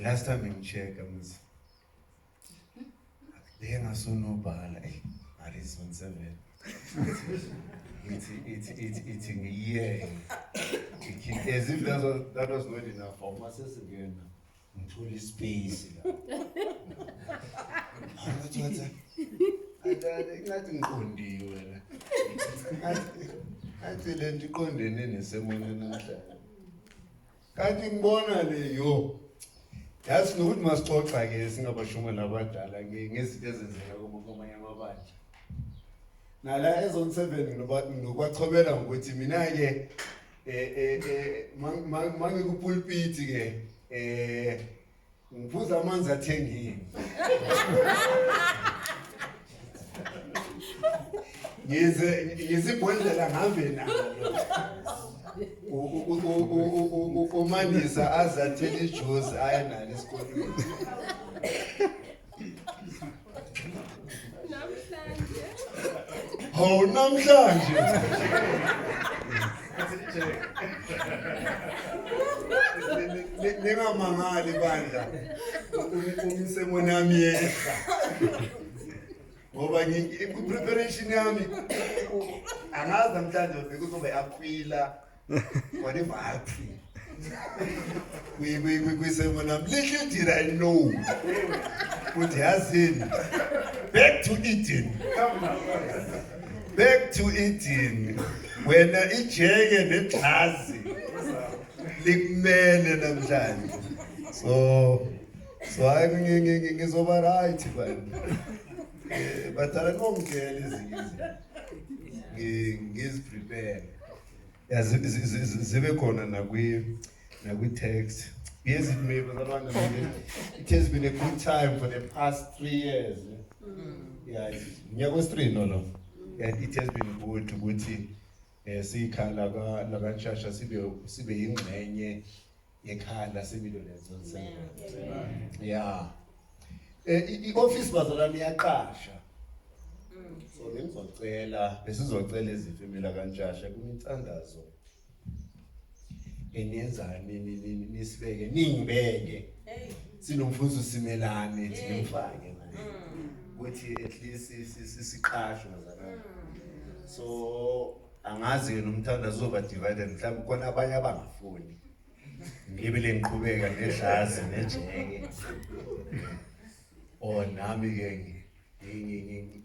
last time I checked, I was there. I saw no bar like Aris 17. It's in a year. As if that was not enough for masses again. Into space. I nothing could do. I tell them to condemn in someone. Can't you born yo? That's not must talk like a Singapore Shuman about that, like against citizens. Now, that is on 7 about what covered on with him. Mangu pulpit again. Put a man's attending. Is it point that I'm having now? Man is as a tennis shows iron and is called. Oh, namhlanje. Ningamangali bandla. Umsemo nami yehla. Ngoba preparation yami angazi namhlanje ufike kuzobe akwila whatever happy. We say little did I know. What has it? Back to eating. Back to eating. When ijeke neglasi likumele namhlanje. So ngizoba right but I don't care is prepared. As zibe khona nakwi text. Yes, it may, but it has been a good time for the past 3 years. Yeah, was 3 no. And it has been good to go to see Kalaga, Lagachasha, Sibe ingxenye yekhanda sibilo lezo. Yeah. I-office bazalwane iyaqasha. So besizocela izifemela kanjasha kumithandazo. Eniyenzani nisibeke ningibeke sinomfuzo simelane ngimfake manje ukuthi at least siqashwe ngazana so angazi yena umthandazo uzoba divided mhlawumbe khona abanye abangafuni ngibele ngiqhubeka nedlazi nejeke nami ke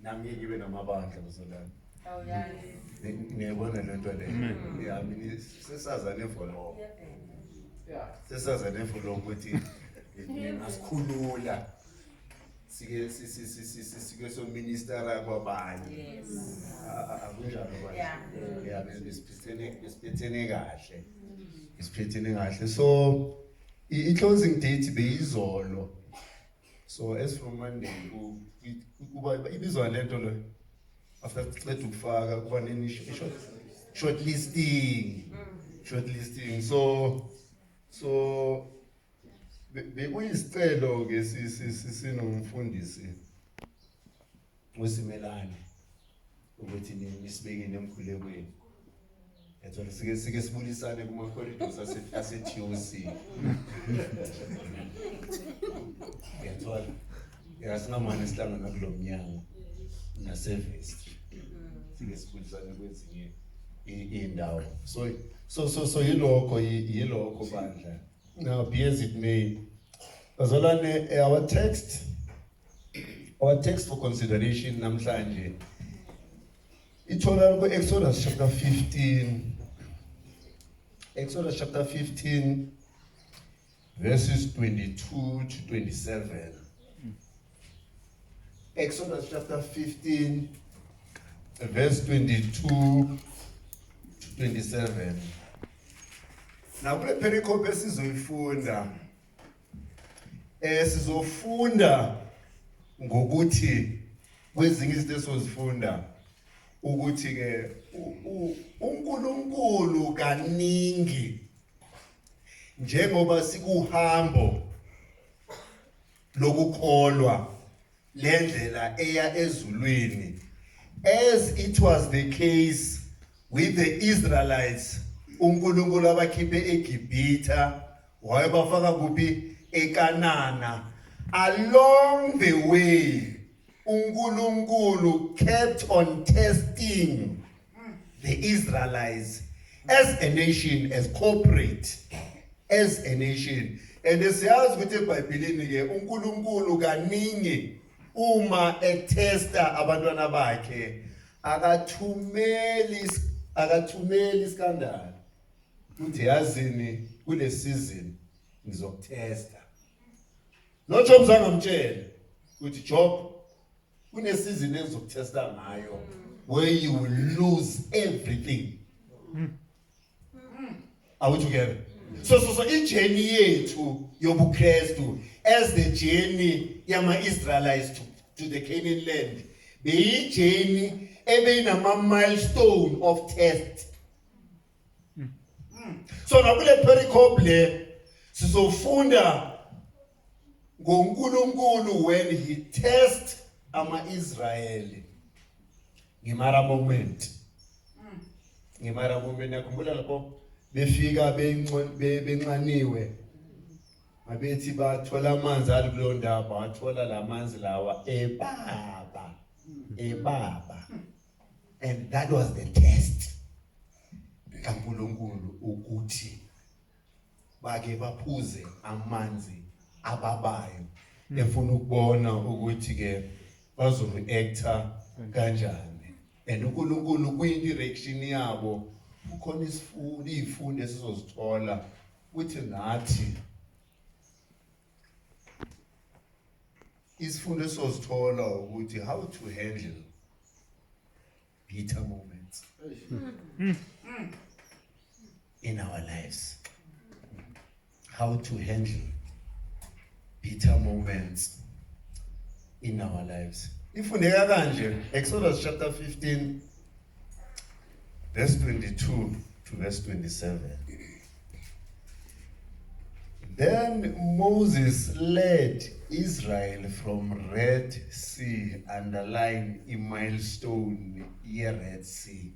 nami ngibe namabandla bazalwane. Oh yeah. Ngiyabona lento le. Yeah, mina sesazane for long. Yeah. Sesazane for long ukuthi ngasikhulula. Sike so minister kwabanye. Yes. Akunjalo manje. Yeah, besiphetene kahle. Isiphetene kahle. So i-closing date beyizolo. So as from Monday kuba ibizwa lento lo after ciceda ukufaka kuba neni shortlisting so bekuyisicelo ke sinomfundisi wesimelane ukuthi nisibeke nemkhulekweni ethola sike sibulisane kuma corridors ase-TUC yathola yasingamane sihlangana kulomnyango na-service sike sibulisane kwezinye indawo so yilokho bandla. Now be as it may, bazalwane, our text for consideration namhlanje ithola ku Exodus chapter 15 verses 22 to 27. Exodus chapter 15 verse 22 to 27. Now kule pericope sizofunda ngokuthi kwezinye izinto esizofunda ukuthi ke uNkulunkulu kaningi njengoba sikuhambo lokukholwa lendlela eya ezulwini, as it was the case with the Israelites. uNkulunkulu abakhiphe eGibhitha wayebafaka kuphi eKanana. Along the way, uNkulunkulu kept on testing the Israelites as a nation, as corporate, as a nation. And siyazi ukuthi eBhayibhelini ke uNkulunkulu kaningi uma etesta abantwana bakhe akathumeli iskandalo. Uthi yazini kule season ngizokutesta. No Job zangamtshela uthi Job kune season engizokutesta ngayo where you will lose everything. Are we together? So i-journey yethu yobuKristu as the journey yama-Israelites to the Canaan land beyi-journey ebeyinama-milestone of test. So nakule pericope le sizofunda ngoNkulunkulu when he tests ama-Israyeli ngeMarah moment. ngeMarah moment yakhumbula lapho befika benxaniwe abethi bathola amanzi ali kulo ndawo bathola lamanzi lawa ebaba and that was the test kaNkulunkulu ukuthi bake baphuze amanzi ababayo efuna ukubona ukuthi ke bazoreacta kanjani and uNkulunkulu kwi-direction yabo ukhona izifundo esizozithola ukuthi nathi isifundo esizozithola ukuthi how to handle bitter moments in our lives. How to handle bitter moments in our lives. Ifundeka kanje Exodus chapter 15 verse 22 to verse 27. Then Moses led Israel from Red Sea, underline a milestone here Red Sea.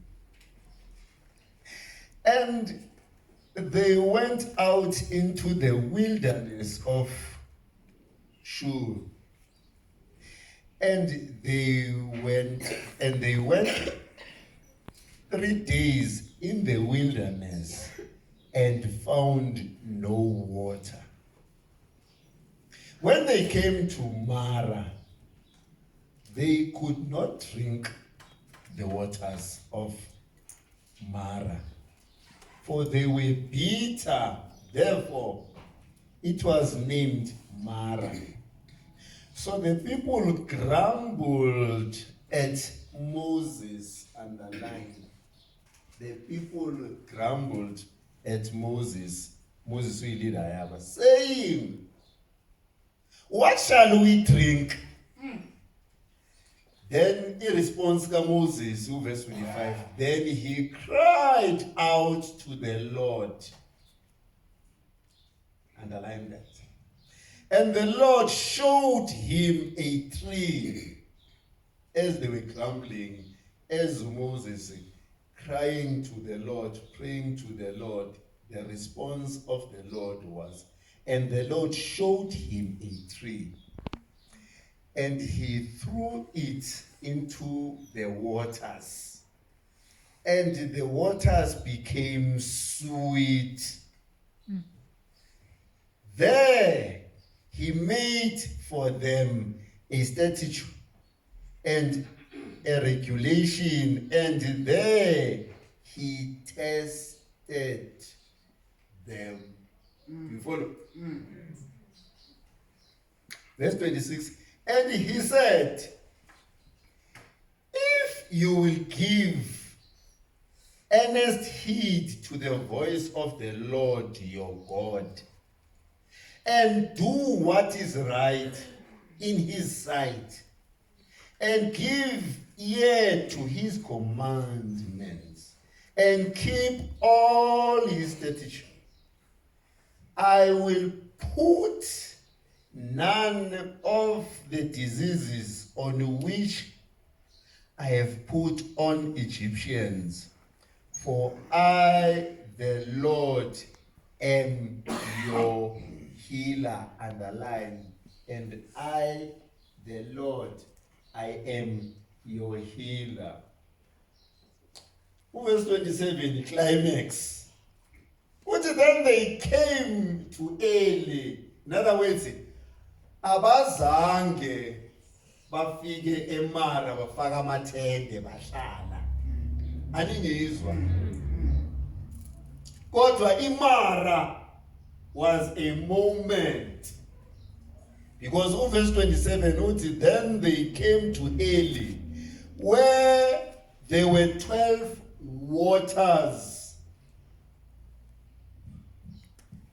And they went out into the wilderness of Shur. And they went 3 days in the wilderness and found no water. When they came to Marah, they could not drink the waters of Marah, for they were bitter. Therefore, it was named Marah. So the people grumbled at Moses, underlined. The people grumbled at Moses. Moses will lead Ayaba, saying, what shall we drink? Then in response to Moses, verse 25, then he cried out to the Lord. Underline that. And the Lord showed him a tree as they were grumbling, as Moses crying to the Lord, praying to the Lord. The response of the Lord was, and the Lord showed him a tree, and he threw it into the waters, and the waters became sweet. There he made for them a statute and a regulation, and there he tested them. You follow? Verse 26. And he said, if you will give earnest heed to the voice of the Lord your God, and do what is right in his sight, and give ear to his commandments, and keep all his statutes, I will put none of the diseases on which I have put on Egyptians, for I, the Lord, am your healer, underline, and I, the Lord, I am your healer. Verse 27, climax. Which then they came to Eli. In other words, abazange bafike eMarah bafaka amathende bahlala. Aningizwa. Kodwa iMarah was a moment. Because verse 27, then they came to Eli, where there were 12 waters,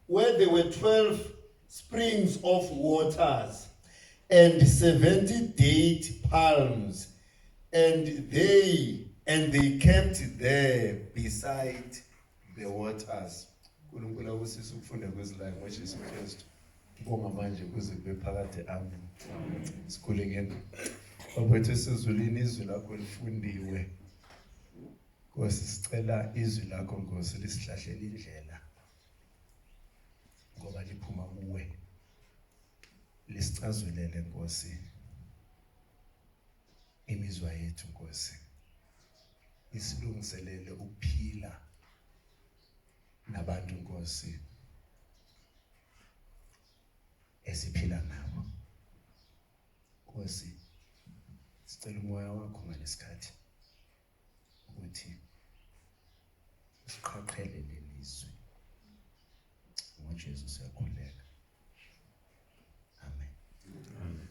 where there were 12 springs of waters, and 70 date palms, and they camped there beside the waters. Nkulunkulu awusise ukufunda kwezilanguage esiKristu. Bonga manje kuze kube phakathi ami. Sikhule ngene. Baphethe sizulini izwi lakho lifundiwe. Nkosi sicela izwi lakho Nkosi lisihlahlela indlela. Ngoba liphuma kuwe. Lisicazulele Nkosi. Imizwa yethu Nkosi. Isilungiselele ukuphila nabantu Nkosi esiphila nabo. Nkosi sicela umoya wakho ngalesikhathi ukuthi siqhaqhele lelizwe. NgoJesu siyakhuleka. Amen. Amen.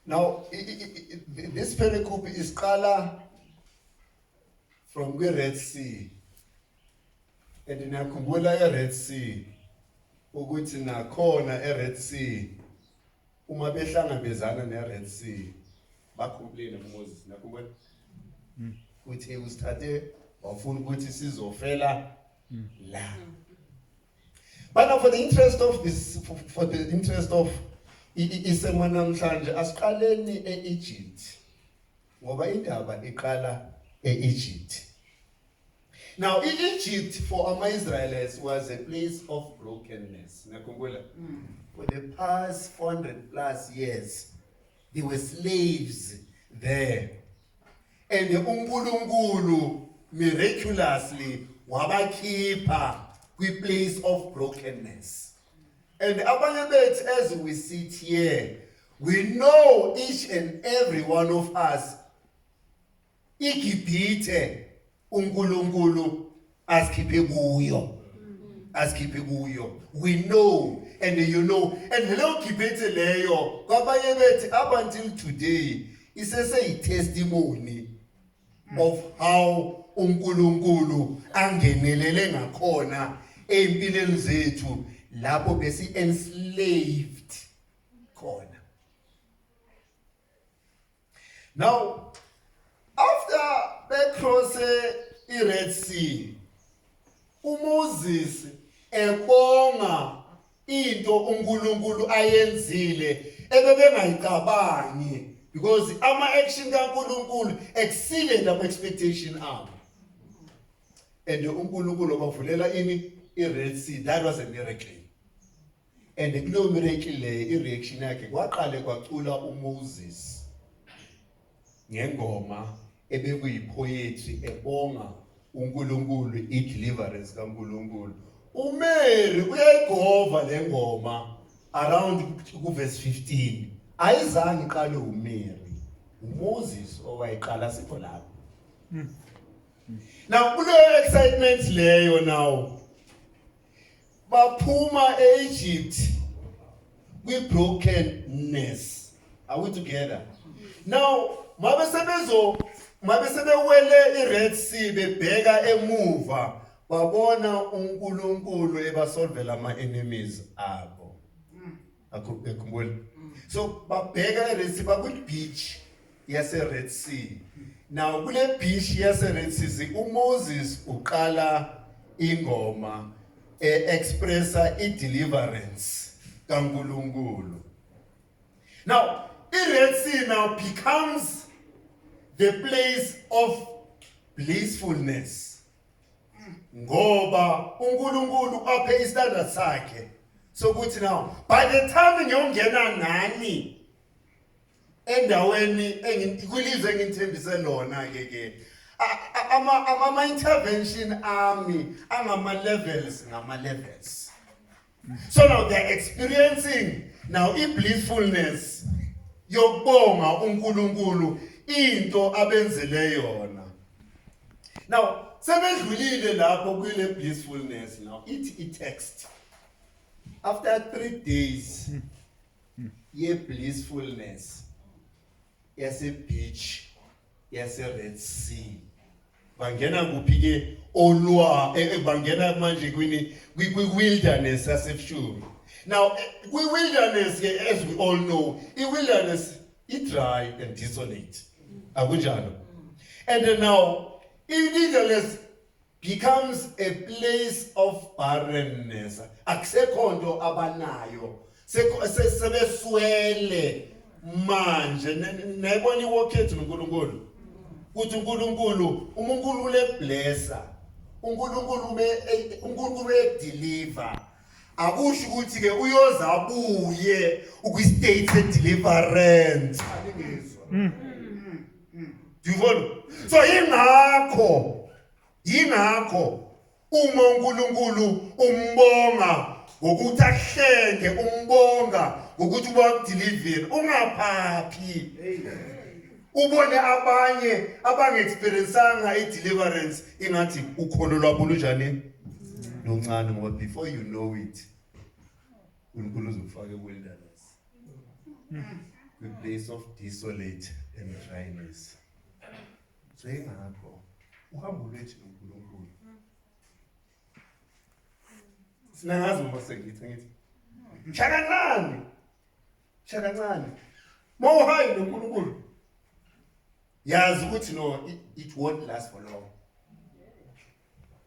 Now this pericope is qala from the Red Sea. And niyakhumbula eRed Sea ukuthi nakhona eRed Sea uma behlangabezana neRed Sea bacomplain Moses nakubona ukuthi usithathe wafuna ukuthi sizofela la. But now for the interest of this isema namhlanje asiqaleni eEgypt ngoba indaba iqala eEgypt. Now, Egypt for our Israelites was a place of brokenness. For the past 400 plus years, there were slaves there. And the uNkulunkulu miraculously wabakhipha kwi place of brokenness. And abanye as we sit here, we know each and every one of us, Igibite, uNkulunkulu asikhiphe kuyo. We know, and you know, and leyo gibethe leyo kwabanye bethi up until today isese testimony of how uNkulunkulu angenelele ngakhona empilweni zethu lapho besi enslaved khona. Now after they cross the Red Sea, uMoses ebonga into uNkulunkulu ayenzile ebebengayicabangi because ama action kaNkulunkulu exceeded our expectation abo. And uNkulunkulu bavulela ini iRed Sea. That was a miracle. And kulo miracle le reaction yakhe kwaqale kwacula uMoses ngengoma ebekuyipoetry ebonga uNkulunkulu ideliverance kaNkulunkulu. uMary uyayigova le ngoma around verse 15. Ayizange iqale uMary, uMoses owayiqala sipho lapho. Now kulo excitement leyo now baphuma eEgypt with brokenness. Are we together? Now mabesebewele iRed Sea bebheka emuva babona uNkulunkulu ebasolvela ama enemies abo. Akukhumbula. So babheka iRed Sea baku beach yaseRed Sea. Now kule beach yaseRed Sea uMoses uqala ingoma expressa deliverance kaNkulunkulu. Now iRed Sea now becomes the place of blissfulness. ngoba uNkulunkulu aphe istandard sakhe sokuthi now by the time ngiyongena nani endaweni kwilizwe engithembise lona ke ama intervention ami ngama levels. So now they're experiencing now blissfulness yokubonga uNkulunkulu into abenzele yona. Now sebedlulile lapho kwile blissfulness now it text after 3 days ye blissfulness yase beach yase Red Sea bangena kuphi ke olwa bangena manje kwi wilderness yasefshuru. Now kwi wilderness as we all know I wilderness is dry and desolate akunjalo, and then now wilderness becomes a place of barrenness. Akusekho nto abanayo sebeswele manje nayibona iwokhethu noNkulunkulu uthi uNkulunkulu uNkulunkulu leblessa uNkulunkulu deliver akusho ukuthi ke uyoza abuye ukwi-state se-deliverance aningizwa. Do you follow? So yingakho uma uNkulunkulu umbonga ngokuthi ahlenge umbonga ngokuthi ubakudeliver ungaphaphi ubone abanye abange-experiencanga i-deliverance ingathi ukholo lwabo lunjani luncane ngoba before you know it uNkulunkulu uzokufaka e-wilderness a place of desolate and dryness. So yingakho uhambo lwethu noNkulunkulu sinangazi uma sengithi shakancane mawuhayi noNkulunkulu yazi ukuthi no it won't last for long.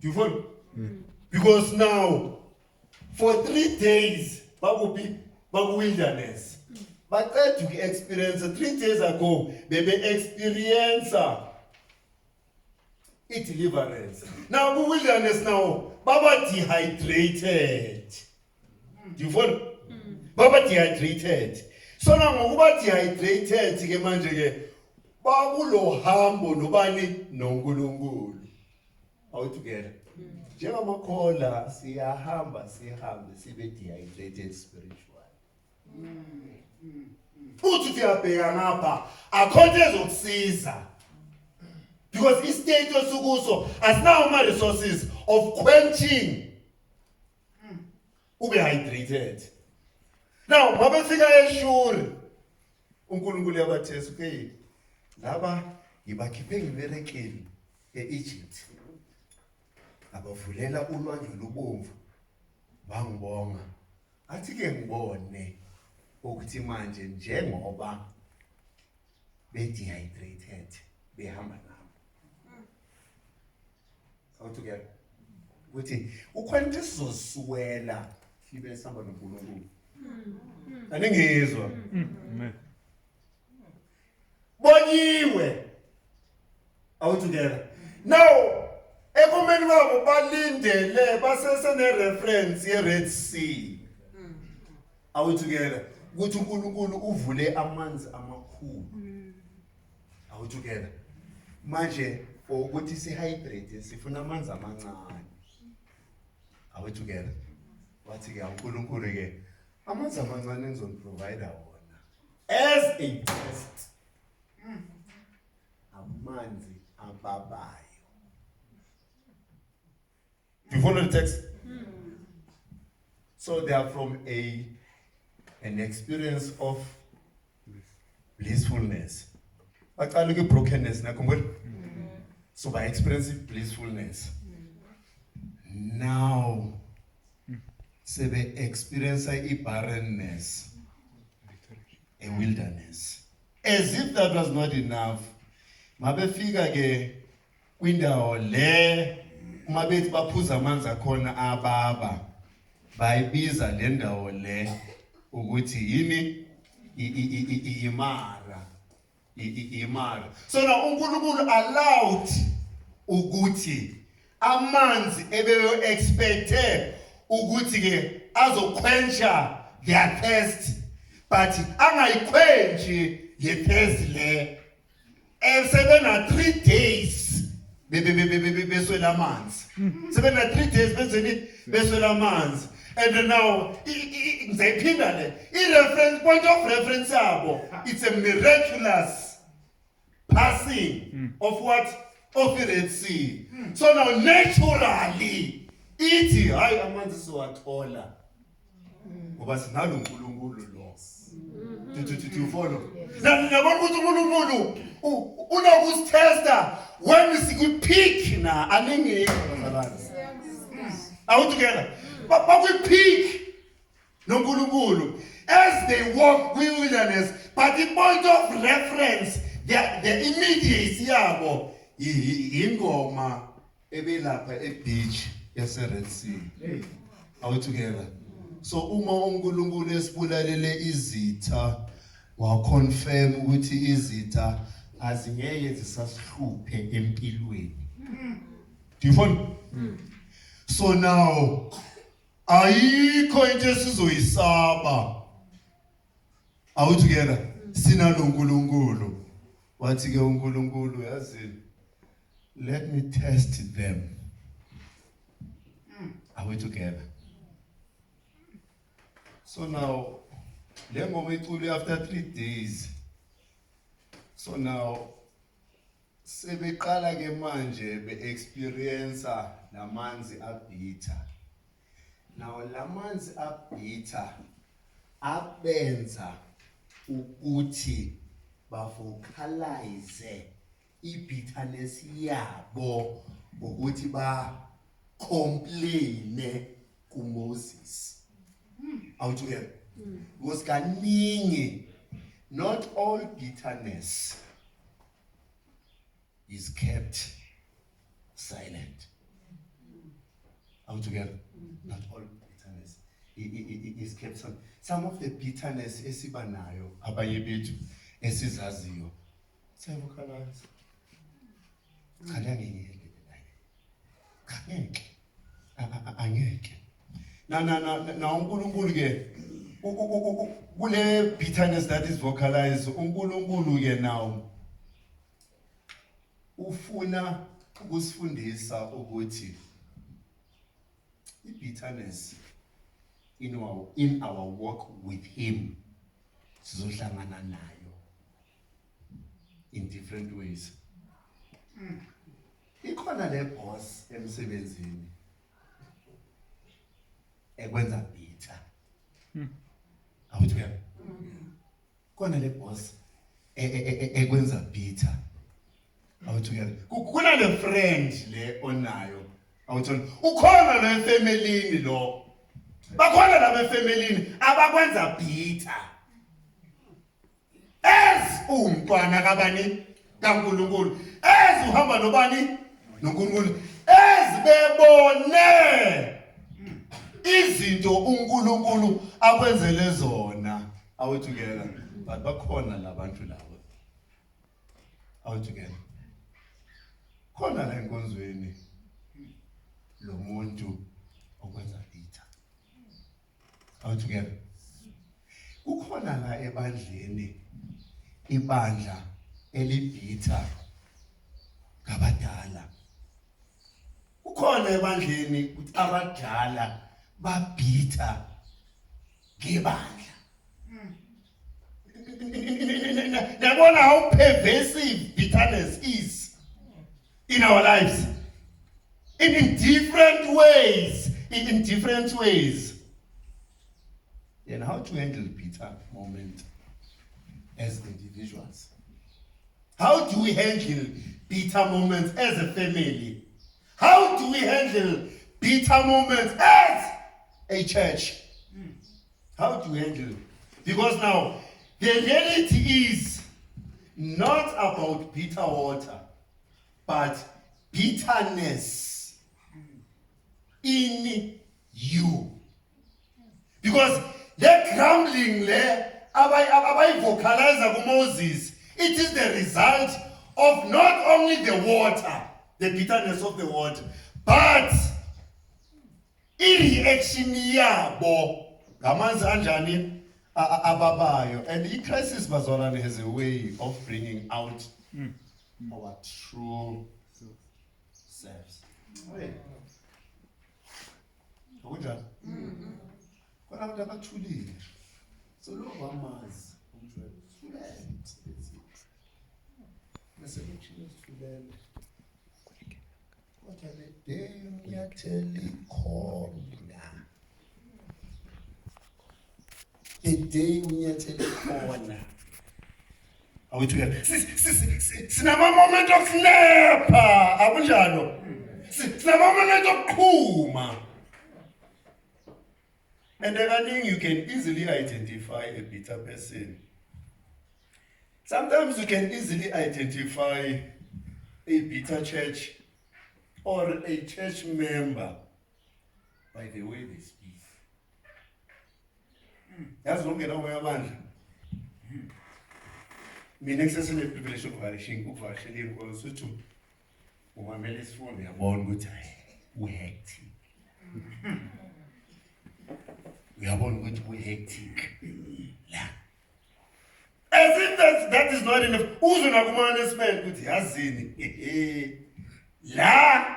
Do you follow? Because now for 3 days baku wilderness baqeda uku-experience 3 days ago bebe-experience i-deliverance. Now ku-wilderness now baba dehydrated. Do you follow? Baba dehydrated. So now ngokuba dehydrated ke manje ke bakulo hambo nobani noNkulunkulu. Are we together? Njengamakhola sihambe sibe dehydrated spiritual. Futhi siyabheka ngapha akhonto ezokusiza. Because i-state osukuso asinawo ama-resources of quenching ube hydrated. Now mabefika eShuri uNkulunkulu yabathesa okay laba ngibakhiphe ngiberekile e-Egypt abavulela ulwandle lubomvu bangibonga athi ke ngibone ukuthi manje njengoba be-dehydrated behamba nabo. How together ukuthi ukhona sizoswela sibe sihamba noNkulunkulu aningizwa bonyiwe. How together now ekumeni babo balindele basesene-reference ye-Red Sea. How together ukuthi uNkulunkulu uvule amanzi amakhulu. How together manje ukuthi sihydrate sifuna amanzi amancane. Are we together? Wathi ke uNkulunkulu ke amanzi amancane ngizoprovide wona as a test. Amanzi ababayo. Do you follow the text? So they are from an experience of blissfulness. Baqala ke brokenness nakhumbula. So by experiencing blissfulness, now sebe experience barrenness, a wilderness. As if that was not enough, mabefika ke kwindawo le mabethi baphuza amanzi akhona ababa bayibiza le ndawo le ukuthi yini Marah. So now uNkulunkulu allowed ukuthi amanzi ebeyo expecte ukuthi ke azoquencha their thirst, but angayiquenchi le thirst le. Sebena 3 days beswela amanzi. Sebena 3 days beswela amanzi. And now ngizayiphinda le i-reference point of reference yabo, it's a miraculous passing of what? Of the Red Sea. So now naturally ithi hayi amanzi siwathola ngoba sinalo uNkulunkulu lo. Do you follow? Nabona ukuthi uNkulunkulu unokusitesta when we see peak na anengekho ngabantu. Are we together? But we peak noNkulunkulu as they walk wilderness, but the point of reference, the immediacy yabo ingoma ebelapha ebeach yase-Red Sea. Are we together? So uma uNkulunkulu esibulalele izitha wa confirm ukuthi izitha azingeke zisasihluphe empilweni. Do you follow? So now ayikho into esizoyisaba. Are we together? Sina noNkulunkulu. Wathi ke uNkulunkulu yazi, let me test them. Are we together? So now, le ngoma icule after 3 days. So now, sebeqala ke manje be-experience namanzi abitha. Now lamanzi abitha abenza ukuthi bavocalize i-bitterness yabo ukuthi ba complain kuMoses. How to hear? Because kaningi, not all bitterness is kept silent. How to hear? Not all bitterness is kept silent. Some of the bitterness esibanayo abanye bethu esizaziyo siyavocalize. Angeke. Na uNkulunkulu ke kule bitterness that is vocalized, uNkulunkulu ke now ufuna ukusifundisa ukuthi bitterness in our walk with him sizohlangana nayo in different ways. Ikhona le boss emsebenzini ekwenza bitter. Awuthi khona le boss ekwenza bitter. Awuthi kuna le friend le onayo. Awuthi ukhona le family lo. Bakhona la befamily abakwenza bitter. Es umntwana kabani kaNkulunkulu. Ez uhamba nobani noNkulunkulu. Ez bebone izinto uNkulunkulu akwenzele zona. Are we together? But bakhona labantu labo. Are we together? Khona la enkonzweni lo muntu okwenza bitter. Are we together? Ukhona la ebandleni ibandla elibitha ngabadala. Ukhona ebandleni ukuthi abadala babitha ngebandla. Yabona how pervasive bitterness is in our lives. In different ways. In different ways. And how to handle bitter moment as individuals. How do we handle bitter moments as a family? How do we handle bitter moments as a church? How do we handle it? Because now, the reality is not about bitter water, but bitterness in you. Because that grumbling there, abai vocalizer Moses, it is the result of not only the water, the bitterness of the water, but i-reaction yabo ngamanzi anjani ababayo, and i-crisis bazalwane has a way of bringing out our true selves. Akunjani? Khona abantu abathulile, so lo bamazi umthwele bese kuthulele kodwa le day ngiyathela ikhona, the day unyathela ikhona awethu sinama moment of snapper, akunjalo? Sinama moment of qhuma. And I think you can easily identify a bitter person. Sometimes you can easily identify a bitter church or a church member by the way they speak. That's not going to be a man. My next is a preparation of varishing also to Muhammad's phone. We are born good. We hectic. We are born good. We hectic. As if that is not enough. Who's on a woman's man? Good. Yazini. La.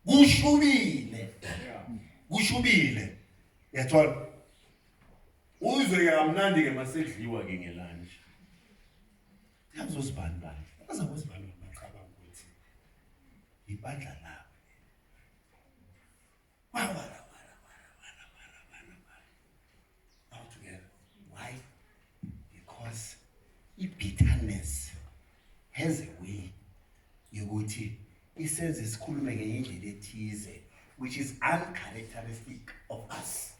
Gushubile. Gushubile. Yathola. Uzwe yamnandi ke masedliwa ke ngelunch. Yazosibani bani. Azabosibani baqaba ukuthi ibandla labo. Wala. All together. Why? Because bitterness has a way yokuthi isenze isikhulume ngenye indlela ethize which is uncharacteristic of us.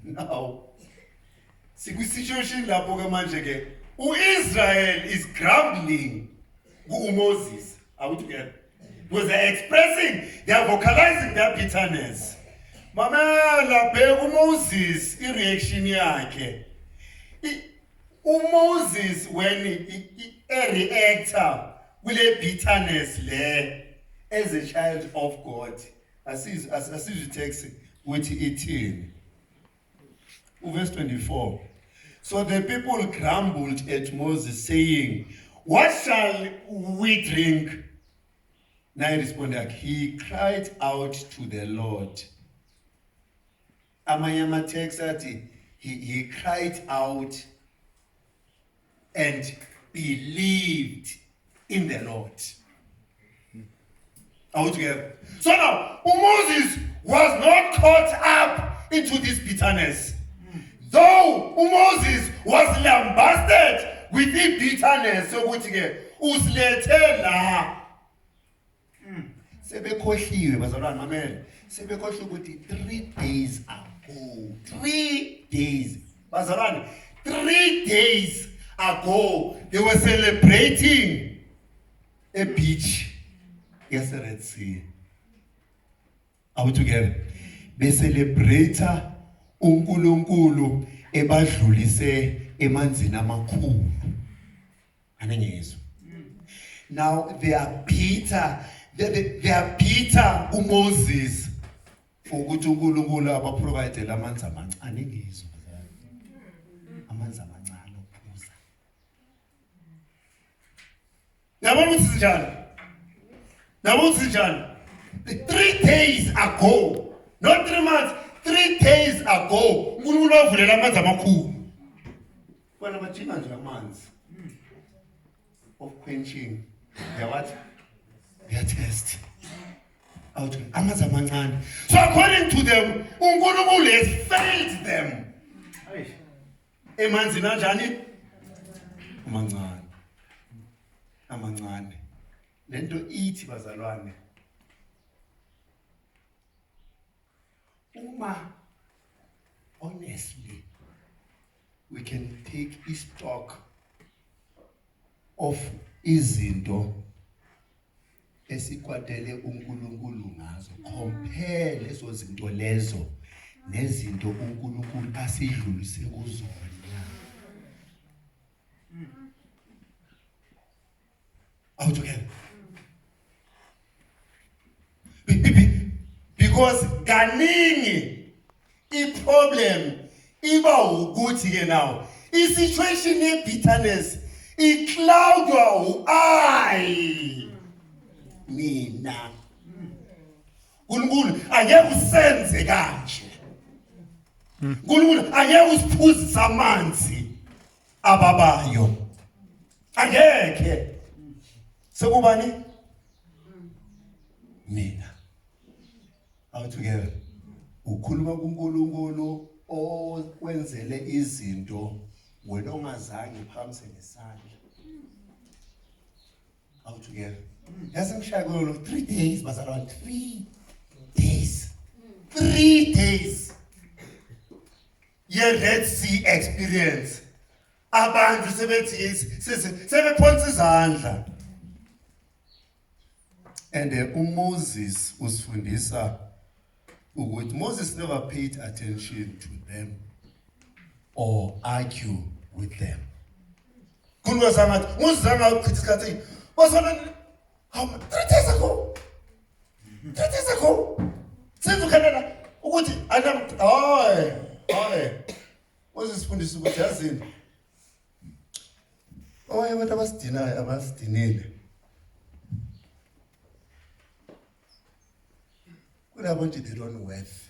Now, situation lapho ke manje ke uIsrael is grumbling kuMoses. Are we together? Because they're expressing, they're vocalizing their bitterness. Mamela bheka uMoses ireaction yakhe. uMoses when he reactor kule bitterness le as a child of God. As the text which 18. Verse 24. So the people grumbled at Moses, saying, "What shall we drink?" Now he responded, he cried out to the Lord. Amayama text that he cried out and believed in the Lord. Are we together? So now, Moses was not caught up into this bitterness. Though Moses was lambasted with the bitterness, so what again? Uslethe la. Sebekhohliwe bazalwane mamele. Sebekhohliwe ukuthi 3 days ago. 3 days. Bazalwane, 3 days ago they were celebrating a beach. Yes, the Red Sea. Are we together? They celebrate uNkulunkulu ebadlulise emanzini amakhulu. Anengizwe. Now they are bitter. They are bitter uMoses for ukuthi uNkulunkulu abaprovide amanzi amancane ngizwe. Amanzi amancane ophuza. Yabona ukuthi njani? Now, 3 days ago, not 3 months, 3 days ago, uNkulunkulu wavulela amanzi amakhulu. Bona bajinga nje amanzi of quenching. They what? They are test. Out amanzi amancane. So according to them, uNkulunkulu has failed them. Emanzi nanjani? Amancane. Lento ithi bazalwane. Honestly, we can take a stock of izinto esikwatele uNkulunkulu ngazo. Compare lezo zinto lezo nezinto uNkulunkulu asidlulise kuzona. Are we together? Because kaningi i-problem iba ukuthi ke now i-situation ye-bitterness icloudwa mina uNkulunkulu angeke usenze kanje. uNkulunkulu angeke usiphuzise amanzi ababayo. Angeke. Sekubani? Mina. Are we together? Ukhuluma kuNkulunkulu okwenzele izinto wena ongazange uphamise ngesandla. Are we together? Yasemshaya kulo 3 days bazalwane 3 days. 3 days. Ye Red Sea experience. Abantu sebethi sebephonsa izandla. And Moses usifundisa ukuthi Moses never paid attention to them or argue with them. Kunwa sangat Moses angachitha isikhathi basona 3 days ago. 3 days ago. Senzukana ukuthi hayi Moses usifundisa ukuthi yazini abantu abasidinile kunabantu they don't worth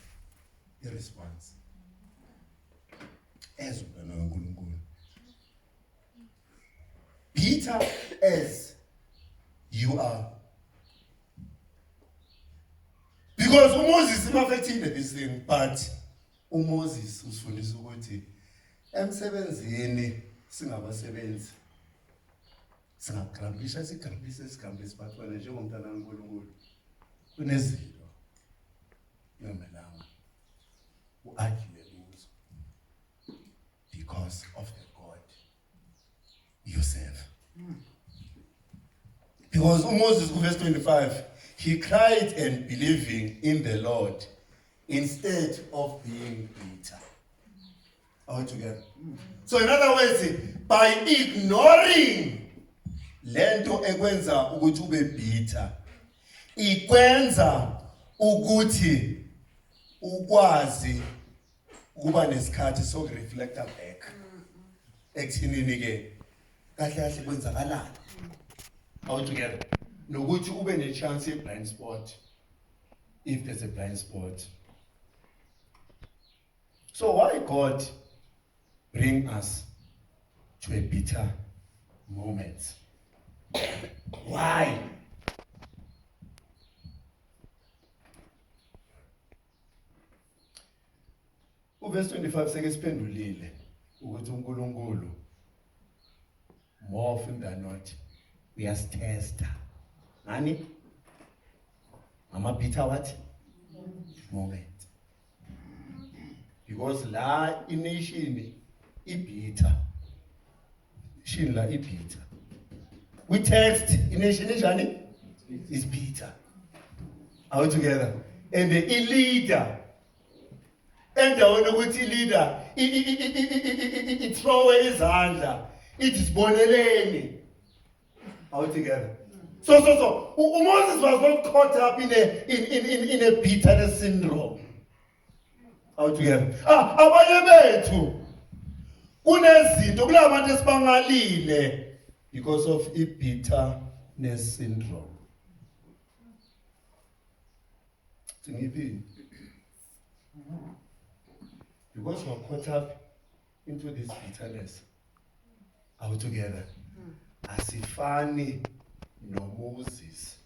the response as uNkulunkulu bitter as you are, because Moses is affected this thing, but Moses usifundisa ukuthi emsebenzini singabasebenzi singagrambisha sigrambise bathwana njengomntana kaNkulunkulu kunezinto nomelanga uargue kuzo because of the God you serve. Because Moses verse 25 he cried and believing in the Lord instead of being bitter. Are we together? So in other words, by ignoring lento ekwenza ukuthi ube bitter, ikwenza ukuthi ukwazi ukuba nesikhathi sokureflecta back ekuthinini ke kahle kahle kwenzakalani. Are we together? Nokuthi ube ne chance ye blind spot if there's a blind spot. So why God bring us to a bitter moment? Why? Verse 25 seke siphendulile ukuthi uNkulunkulu more often than not uyasitesta. Nani? Mama bitter what? Moment. Because la ination ibitter. Shin la ibitter. We text ination is bitter. Are we together? And the leader. And the one ukuthi leader it throw izandla. It is boneleni. Are we together? So Moses was not caught up in a bitterness syndrome. Are we together? Abanye bethu kunezinto kulabantu esibangalile because of a bitterness syndrome. Because we're caught up into this bitterness. Are we together? Asifani no Moses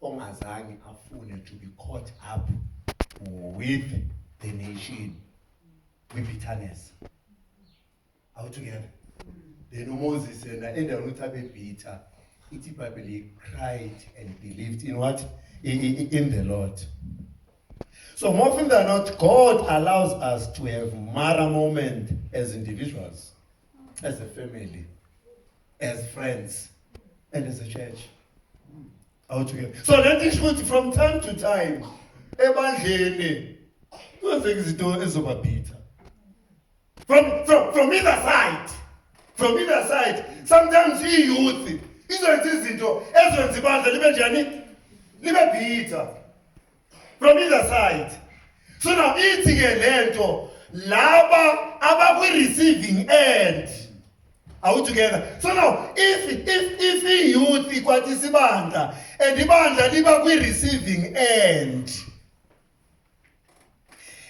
ongazange afune to be caught up with the nation with bitterness. Are we together? Then Moses and the bitter. It Bible cried and believed in what? In the Lord. So more often than not, God allows us to have Marah moment as individuals, as a family, as friends, and as a church. All together. So let it shoot from time to time. Ebandleni kwenzeka izinto ezobabhitha. From either side. Sometimes youth Izoyenza izinto ezwenza ibandla libe njani? Libe bitter from either side. So now ithi ke lento laba abakwi-receiving end. Are we together? So now if i-youth ikwathisa ibandla and ibandla liba kwi-receiving end,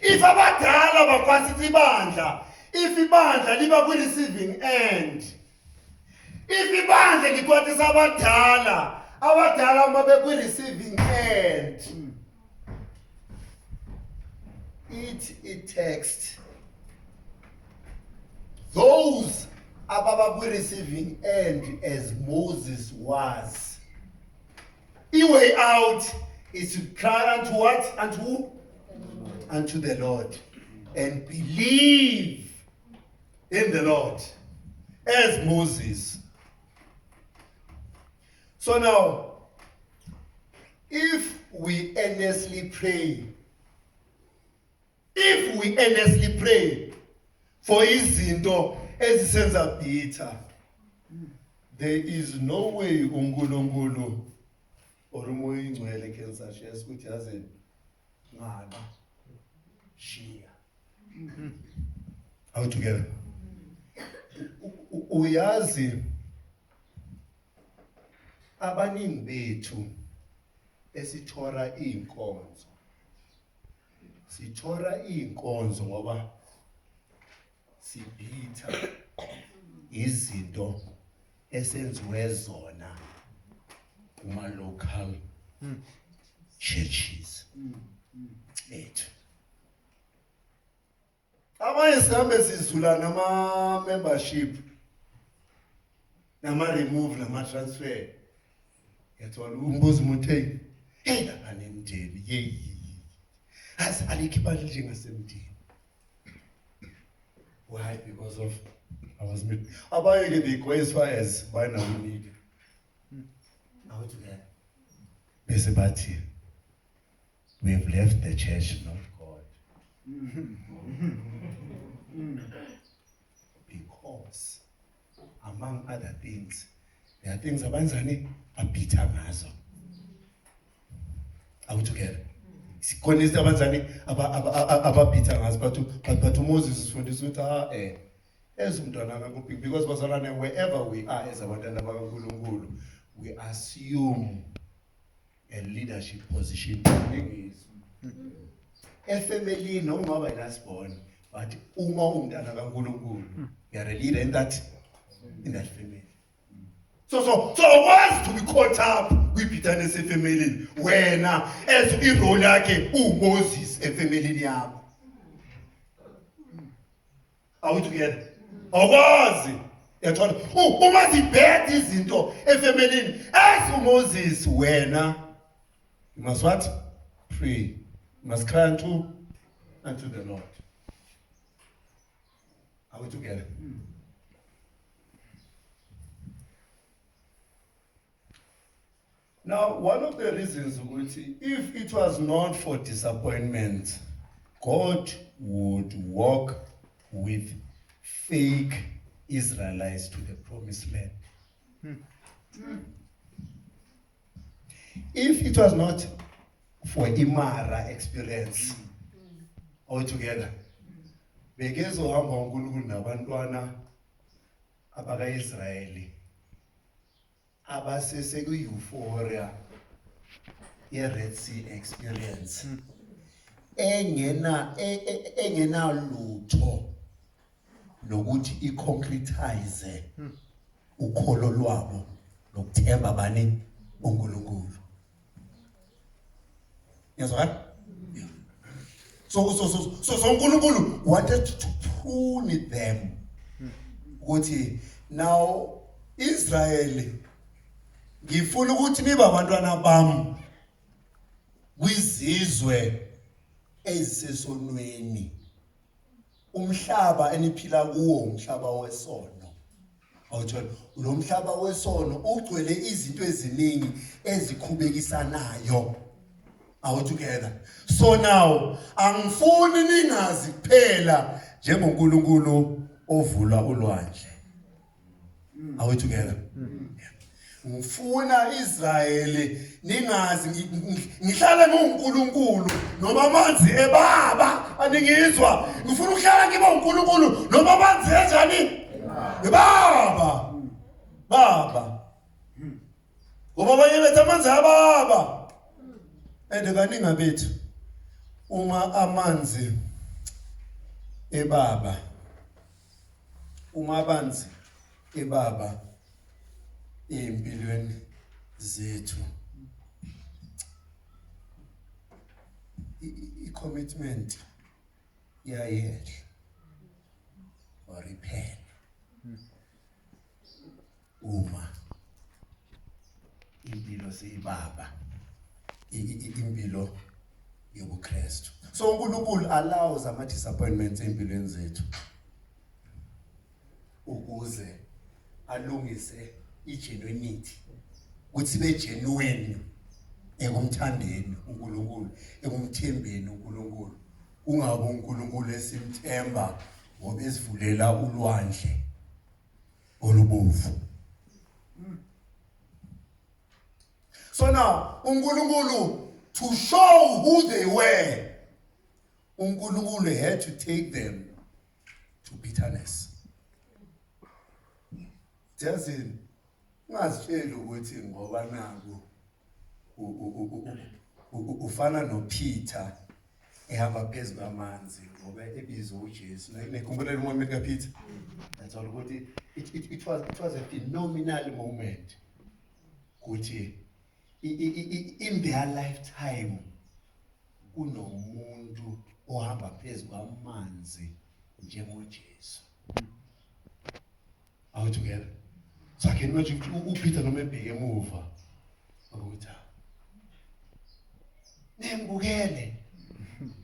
if abadala bakwasitha ibandla, if ibandla liba kwi-receiving end, if ibandla likwathisa abadala uma bekwi-receiving end, it text those ababa kwi-receiving end as Moses was. The way out is to cry unto what? Unto who? Unto the Lord. And believe in the Lord as Moses. So now, if we earnestly pray for izinto ezisenza bitter, there is no way uNkulunkulu or umoya ingcwele can suggest ukuthi yazi ngala shia. How together? Uyazi abaningi bethu esithora inkonzo. Sithora inkonzo ngoba sibitha izinto esenziwe zona kuma local churches ethu. Abanye sihambe sizula nama membership nama remove nama transfer. Yathola umbuzo umuntu hey anemndeni hey as alikhipha nje ngasemndeni. Why? Because of I was made. Abanye they go as far as why now we need. How to get? Basically, we have left the church, not God. Because, among other things, there are things abanzani abitha ngazo. Are we together? Sikhonisa abanzani ababitha ngazo, but Moses sifundisa ukuthi as umntwana kaNkulunkulu, because bazalwane wherever we are as abantwana bakaNkulunkulu, we assume a leadership position. Family no more by last born, but uma umntwana kaNkulunkulu, you are a leader in that family. So wants to be caught up with bitterness family when as irole yakhe uMoses family yakho. Are we together? Awazi yathola uma zibhethe izinto efamily as uMoses wena, you must what? Pray. You must cry unto the Lord. Are we together? Now, one of the reasons, if it was not for disappointment, God would walk with fake Israelites to the promised land. If it was not for Marah experience, all together, bekezohamba uNkulunkulu nabantwana abaka-Israyeli abasese ku-euphoria ye-Red Sea experience engena lutho lokuthi i-concretize ukholo lwabo lokuthemba bani uNkulunkulu. Yazwa? So uNkulunkulu wanted to prune them. Ukuthi now Israel ngifuna ukuthi nibe abantwana bami kwizizwe ezisesonweni. Umhlaba eniphila kuwo umhlaba wesono. Awuthola lo mhlaba wesono ugcwele izinto eziningi ezikhubekisanayo. Are we together? So now angifuni ningazi kuphela njengoNkulunkulu ovula ulwandle. Are we together? ngifuna Israyeli ningazi ngihlala ngoNkulunkulu noma amanzi ebaba aningizwa ngifuna ukuhlala ngibe uNkulunkulu noma amanzi enjani ebaba baba ngoba abanye bethu amanzi ababa ende kaninga bethu uma amanzi ebaba empilweni zethu i-commitment iyayehla or iphela uma impilo seyibaba impilo yobuKristu. So uNkulunkulu allows ama-disappointments empilweni zethu ukuze alungise i-genuinity ukuthi sibe genuine ekumthandeni uNkulunkulu, ekumthembeni uNkulunkulu. Ungabe uNkulunkulu esimthemba ngoba esivulela ulwandle olubovu. So now uNkulunkulu, to show who they were, uNkulunkulu had to take them to bitterness. Jazi ungazitsheli ukuthi ngoba naku ufana noPeter ehamba phezulu kwamanzi ngoba ebizwa uJesu. Nekhumbula moment kaPeter. That's all ukuthi it was a phenomenal moment. Ukuthi in their lifetime kunomuntu ohamba phezulu kwamanzi njengoJesu. Are we together? So I can imagine uPeter noma ebheke emuva ukuthi nembukele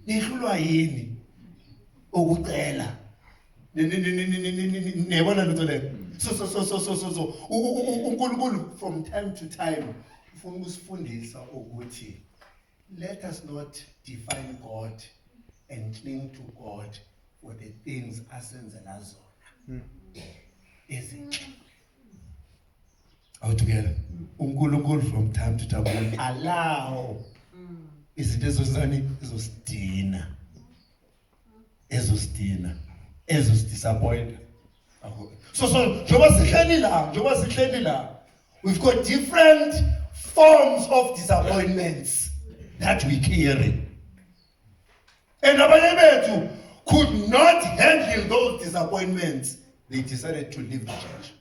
nihlulwa yini ukucela nebona lutho le so uNkulunkulu from time to time ufuna ukusifundisa ukuthi let us not define God and cling to God for the things asenzela zona ezinhle. Are we together? uNkulunkulu from time to time will allow izinto ezosdisappoint. So njengoba sihleli la, we've got different forms of disappointments that we carry. And abanye bethu could not handle those disappointments. They decided to leave the church.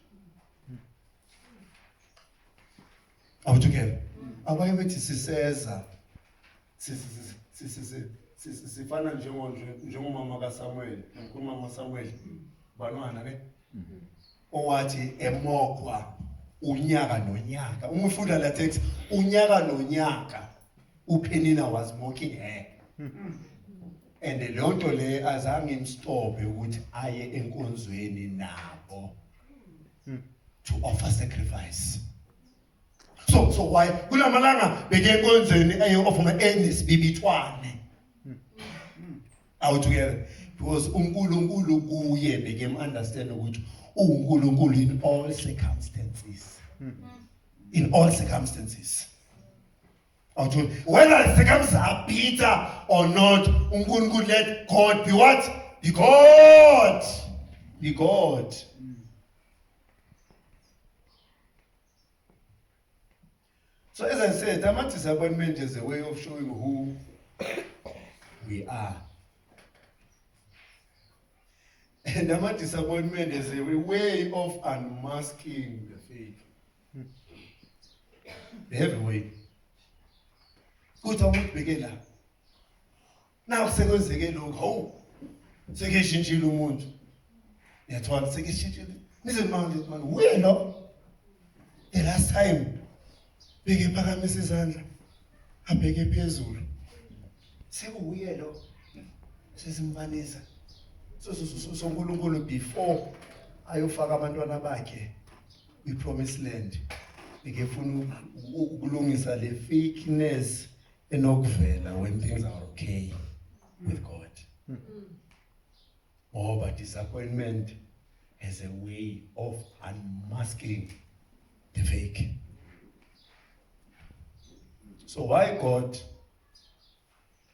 Are we together? Abanye bethu siseza sifana njengomama kaSamuel, umama Samuel banwana ke owathi emokwa unyaka nonyaka. Uma ufunda la text unyaka nonyaka uPenina was mocking her. And leyo nto le azange imstop ukuthi aye enkonzweni nabo to offer sacrifice. So why kulamalanga beke enkonzweni aye offer enesibibithwane. Out together because uNkulunkulu kuye beke understand ukuthi uNkulunkulu in all circumstances. In all circumstances. Whether the circumstances are bitter or not, uNkulunkulu let God be what? Be God. Be God. So as I said, disappointment is a way of showing who we are. And disappointment is a way of unmasking the faith. They have a way. Good time begin now. Now sekwenzeke lokho, hawu sekeshintshile umuntu. Yathwala sekeshintshile. Nizemanje wena the last time beke phakamisa izandla abheke phezulu. Sekuye lo sesimbanisa. So uNkulunkulu before ayofaka abantwana bakhe ipromised land. Ngifuna ukulungisa le fakeness enokuvela when things are okay with God. But disappointment has a way of unmasking the fake. So why God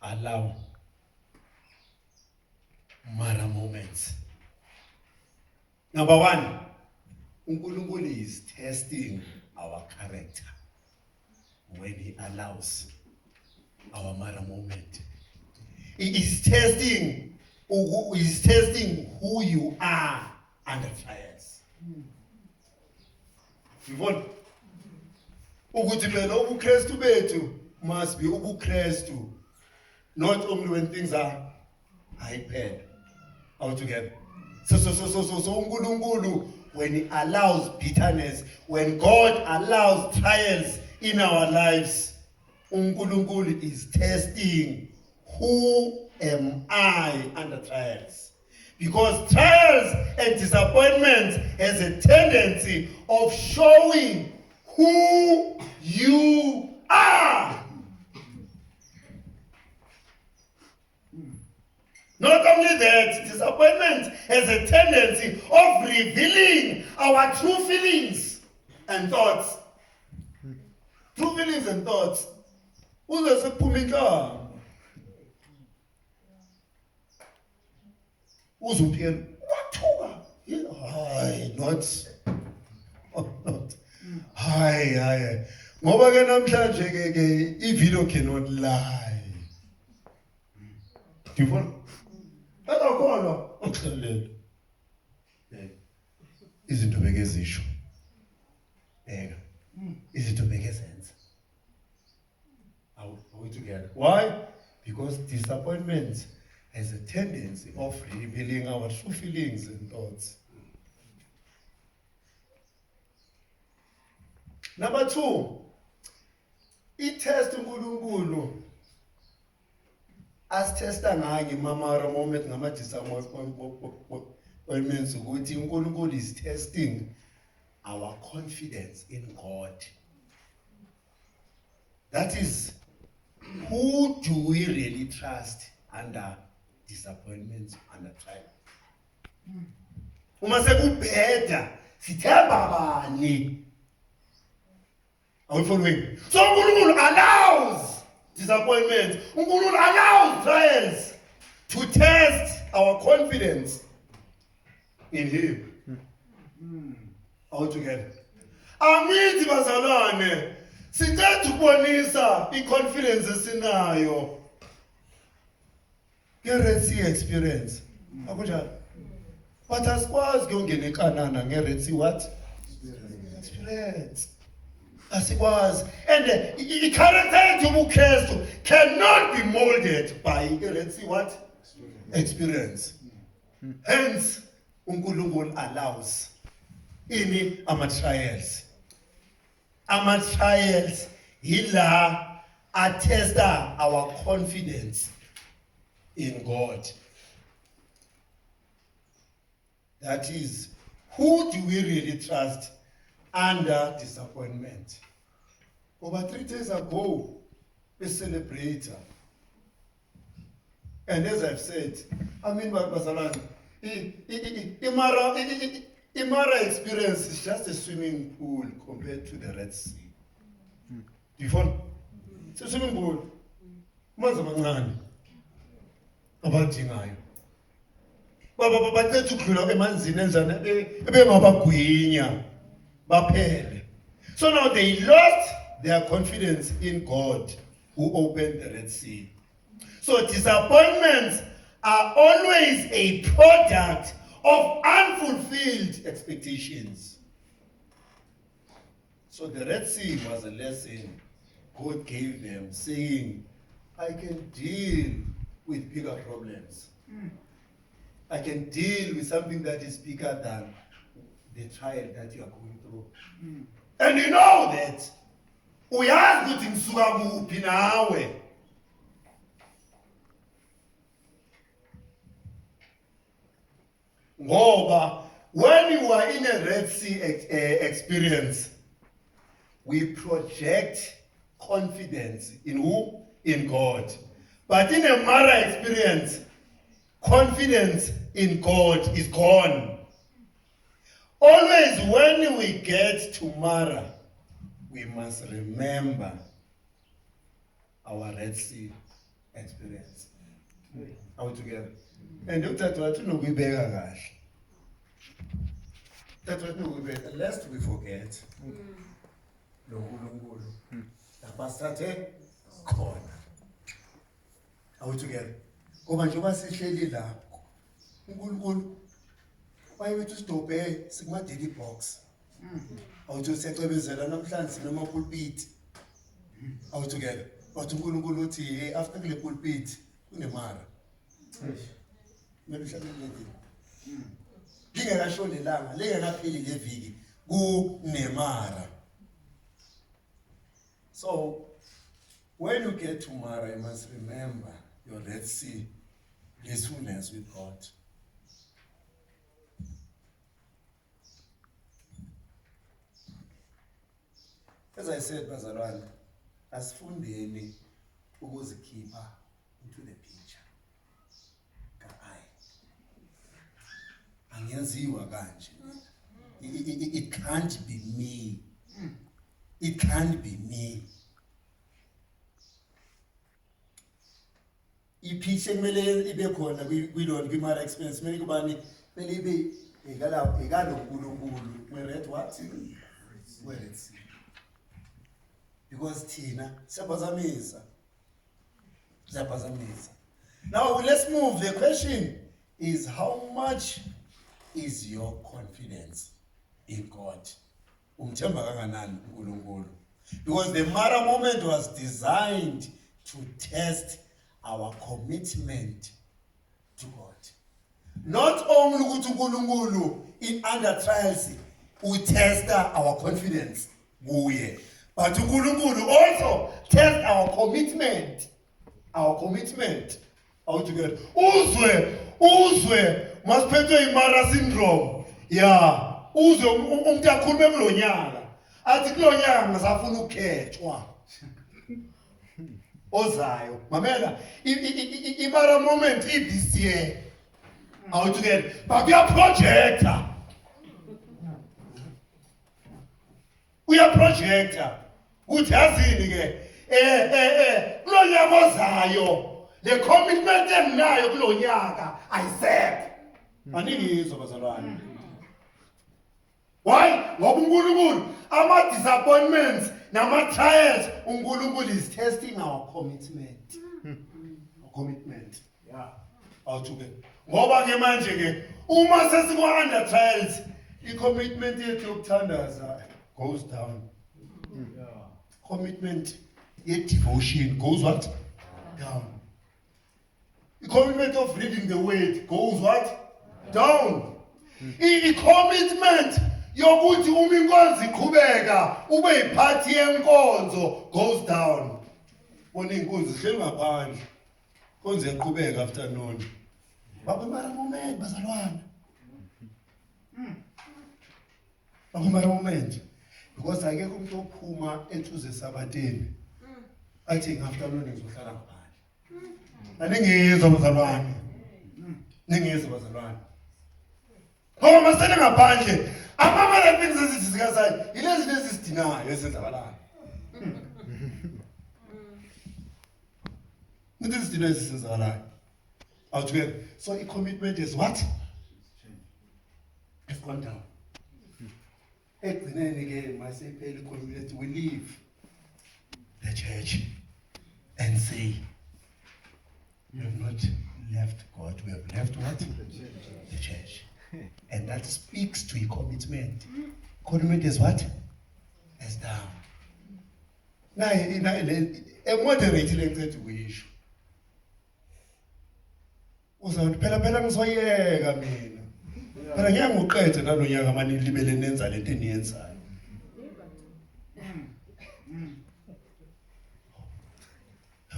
allow Marah moments? Number one, uNkulunkulu is testing our character when he allows our Marah moment. He is testing who you are under trials. Yvonne, ukuthi phela ubuKristu bethu must be ubuKristu, not only when things are bad. All together. So uNkulunkulu, when he allows bitterness, when God allows trials in our lives, uNkulunkulu is testing who am I under trials. Because trials and disappointments has a tendency of showing who you are. Not only that, disappointment has a tendency of revealing our true feelings and thoughts. True feelings and thoughts. Uzuphiel, not. Hi. Ngoba ke namhlanje ke i-video cannot lie. Do you follow? Akakhona okuhlelela. Izinto bekezisho. Izinto bekezenza. Are we together? Why? Because disappointment has a tendency of revealing our true feelings and thoughts. Number two, i-test uNkulunkulu asithesta ngayo Marah moment ngama-disappointments ukuthi uNkulunkulu is testing our confidence in God. That is, who do we really trust under disappointments, under trial? Uma sekubheda sithemba bani? Are we following? So uNkulunkulu allows disappointments, uNkulunkulu allows trials to test our confidence in Him. All together. Amithi bazalwane, sicela ukubonisa i-confidence esinayo nge-Red Sea experience. Akunjalo. But asikwazi ukungena eKanana nge-Red Sea what? Experience. Asikwazi. And the character of ubuKristu cannot be molded by a Red Sea what? Experience. Hence, uNkulunkulu allows in our trials. Our trials, Hila attest our confidence in God. That is, who do we really trust under disappointment? Over 3 days ago, we celebrated. And as I've said, Basalan, Marah experience is just a swimming pool compared to the Red Sea. Do you follow? It's a swimming pool. Manza mancane. Abadingayo. Bathethe ukudlula emanzini enzana ebengabagwinya baphele. So now they lost their confidence in God who opened the Red Sea. So disappointments are always a product of unfulfilled expectations. So the Red Sea was a lesson God gave them, saying, I can deal with bigger problems. I can deal with something that is bigger than the trial that you are going through. And you know that uyazi ukuthi ngisuka kuphi nawe. Ngoba when you are in a Red Sea experience, we project confidence in who? In God. But in a Marah experience, confidence in God is gone. Always when we get to Marah, we must remember our Red Sea experience. Are we together? And you tell what no we beg that's what no we beg. Lest we forget. Lo nkulunkulu. Abasathe khona. Are we together? Ngoba njengoba sihleli la uNkulunkulu wayethi sidobhe sikuma daily box. Awuthi siyacebezela namhlanje noma pulpit. Are we together? But uNkulunkulu uthi hey after kule pulpit kuneMarah. Mele uhlale lingekasho lelanga lingekapheli leviki kuneMarah. So when you get to Marah, you must remember your Red Sea blissfulness with God. As I said, bazalwane, asifundeni ukuzikhipha into the picture. Angenziwa kanje. It can't be me. It can't be me. Ipicture kumele ibe khona kwi-Marah experience. Kumele kubani kumele ibe ekalo uNkulunkulu. We're at what? We're at sea. Because thina siyabhazamisa. Now let's move. The question is, how much is your confidence in God? Umthemba kanganani uNkulunkulu? Because the Marah moment was designed to test our commitment to God. Not only ukuthi uNkulunkulu in under trials we test our confidence kuye, but uNkulunkulu also test our commitment. Our commitment. How to get uzwe masiphethwe iMarah syndrome. Yeah, uzwe umuntu akhulume kulonyaka athi kulonyaka ngisafuna ukukhethwa ozayo. Mamela iMarah moment this year. How to get but we are projector. Uthi yazini ke kulonyaka ozayo le commitment enginayo kulonyaka ayisephe. Aningizwa bazalwane. Why? Ngoba uNkulunkulu ama disappointments nama trials uNkulunkulu is testing our commitment. Our commitment. Yeah. Awuthuke. Ngoba ke manje ke uma sesiku under trials i-commitment yethu yokuthandaza goes down. Yeah. Commitment ye-devotion goes what? Down. The commitment of reading the word goes what? Down. I-commitment yokuthi uma inkonzo iqhubeka ube yiphathi yenkonzo goes down. Bona inkonzo zihleli ngaphandle. Inkonzo iqhubeka afternoon. Baba Marah moment bazalwana. Baba Marah moment. Because akekho umuntu ophuma ethuze sabateni. Athi ngafternoon ngizohlala ngaphandle. Aningizwa bazalwane. Ningizwa bazalwane. Ngoba masele ngaphandle ama-Marah things ezizikasayo yilezi lezidinayo ezenzakalayo. Into ezidinayo ezenzakalayo. Out together. So a commitment is what? It's gone down. Ekugcineni ke masiphele commitment, we leave the church and say we have not left God, we have left what? The church. And that speaks to a commitment. Commitment is what? Is down. Now, a moderate length to issue. Uzawuthi phela ngizoyeka mina. Phela ngeke ngiqede nalonyaka manje libele nenza lento eniyenzayo.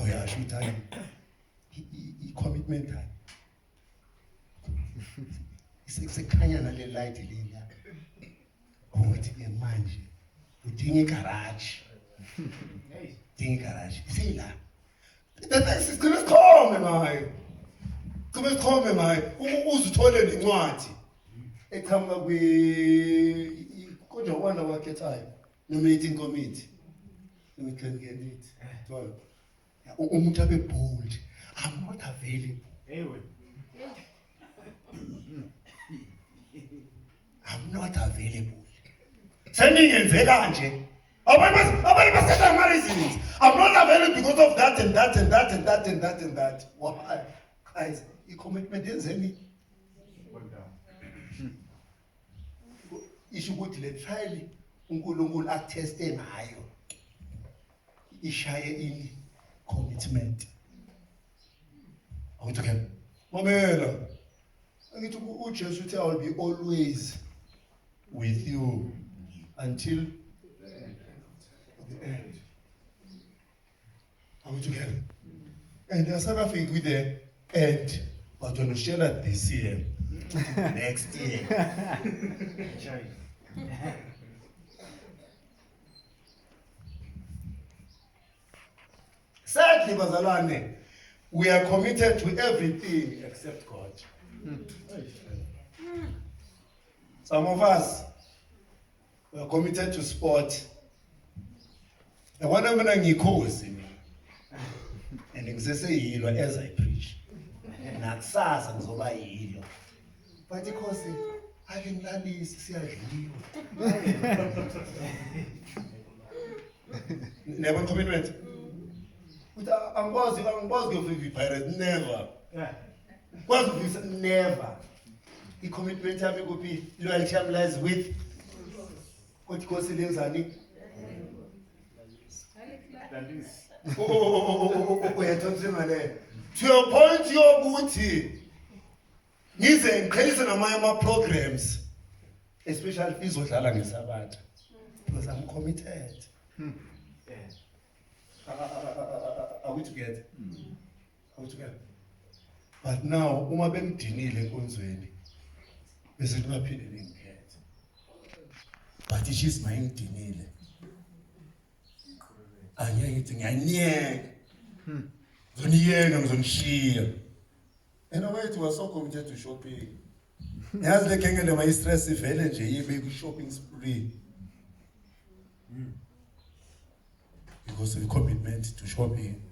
Uyasho ukuthi i-commitment hayi. Sekukhanya nale light lena. Ukuthi ke manje udinga igarage. Dinga igarage. Isila. That is going to come ngayo. Kume ngayo uzithole lencwadi eqhamuka kodwa wanda wakhethayo no meeting committee. Let me can get it. 12. Umuntu abe bold. I'm not available. I'm not available. Sengingenze kanje. Abantu basetha ama-reasons. I'm not available because of that and that and that and that and that and that. Why? Guys, i-commitment yenzeni? Isho ukuthi le trial uNkulunkulu akutheste ngayo. Ishaye ini commitment. Awuthi ke mamela. Angithi uJesu uthi I will be always with you until the end. Awuthi ke. And asakafiki with the end, but when you share that this year, next year. Sadly, bazalwane, we are committed to everything except God. Some of us, we are committed to sport. And one of them ngikhosi and ngiseseyilo as I preach. Nakusasa ngizoba yilo. But ikhosi akingilalisi siyadliwa. Never commitment. I'm going to be pirate. Never. Never. The commitment will be loyalty lies with what goes in the to your point, your booty. He's increasing my programs, especially fees with Alan Sabat, because I'm committed. Are we together? Are we together? But now, uma bengidinile enkonzweni bese kungaphinde ngikhethe. But she's my ngidinile. Anye ngithi ngiyanyeka. Zoniyeka ngizonishiya. And awethu was so committed to shopping. Yazi le kengele my stress ivele nje yibe ku shopping spree. Because of the commitment to shopping.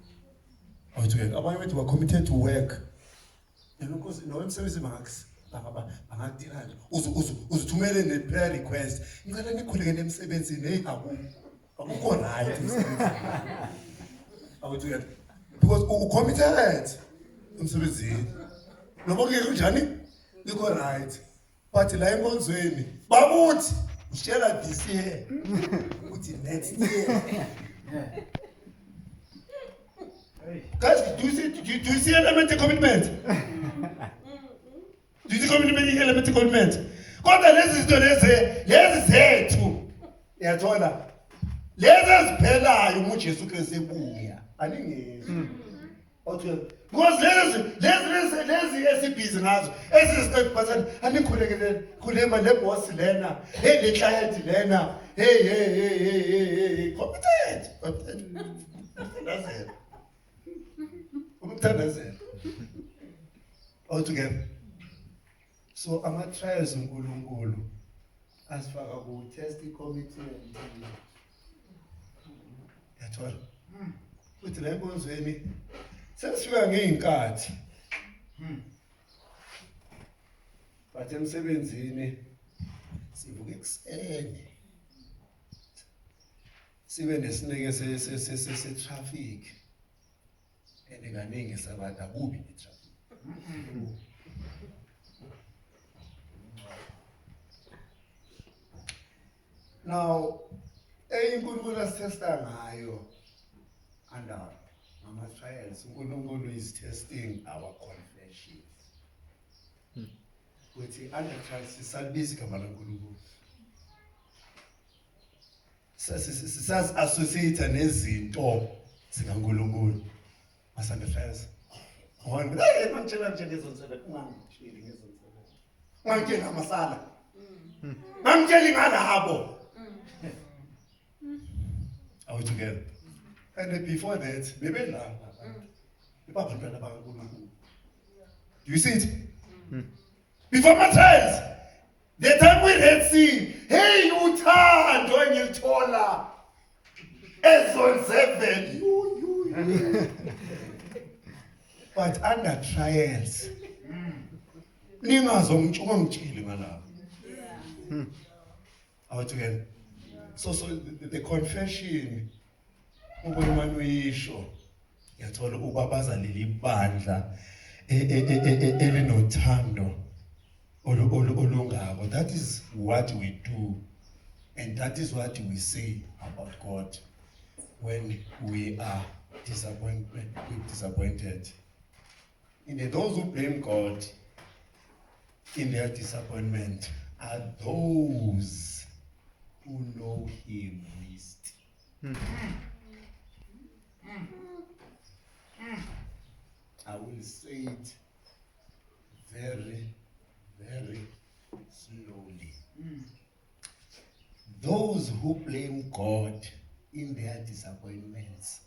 Or to get abanye were committed to work. And because no emsebenzi max bangadina uzithumele ne prayer request. Ngicela nikhuleke nemsebenzini hey akukho right umsebenzi. Or to get because u committed emsebenzini. Noba kuyeke njani? Nikho right. But la enkonzweni babuthi ushela this year. Uthi next year. Guys, do you see element of commitment? Do you see commitment element of commitment? Kodwa lezi zinto lezi zethu. Uyathola? Lezi ziphelayo uma uJesu Kristu ebuya. Aningezi. Because lezi esibhizi ngazo esi-30% anikhulekele khulema le boss lena hey le client lena hey committed umthandazela all together. So ama-trials uNkulunkulu asifaka ku-test commitment. Yathola uthi la enkonzweni sesifika ngey'nkathi but emsebenzini sivuka ekuseni sibe nesineke se-traffic and kaningi sabantu akubi ne-traffic. Now uNkulunkulu asithesta ngayo under ama-trials, uNkulunkulu is testing our confessions. Ukuthi under trials sisalibiza igama laNkulunkulu. Sasi-associate nezinto zikaNkulunkulu. Mas-under trials. Mangitshela nje ngezonsebe, ungangitsheli ngezonsebe. Ungangitsheli ngamasala. Mangitsheli ngalabo. Are we together? And before that, maybe do you see it? Before my trials, the time we had seen, hey, uthando engilithola ezone 7. But under trials, ningazongitsheli ngalapho. Out again. So the confession, ubona uyisho, yathola ubabaza leli bandla elinothando olungako. That is what we do, and that is what we say about God when we are disappointed. And those who blame God in their disappointment are those who know Him least. I will say it very, very slowly. Those who blame God in their disappointments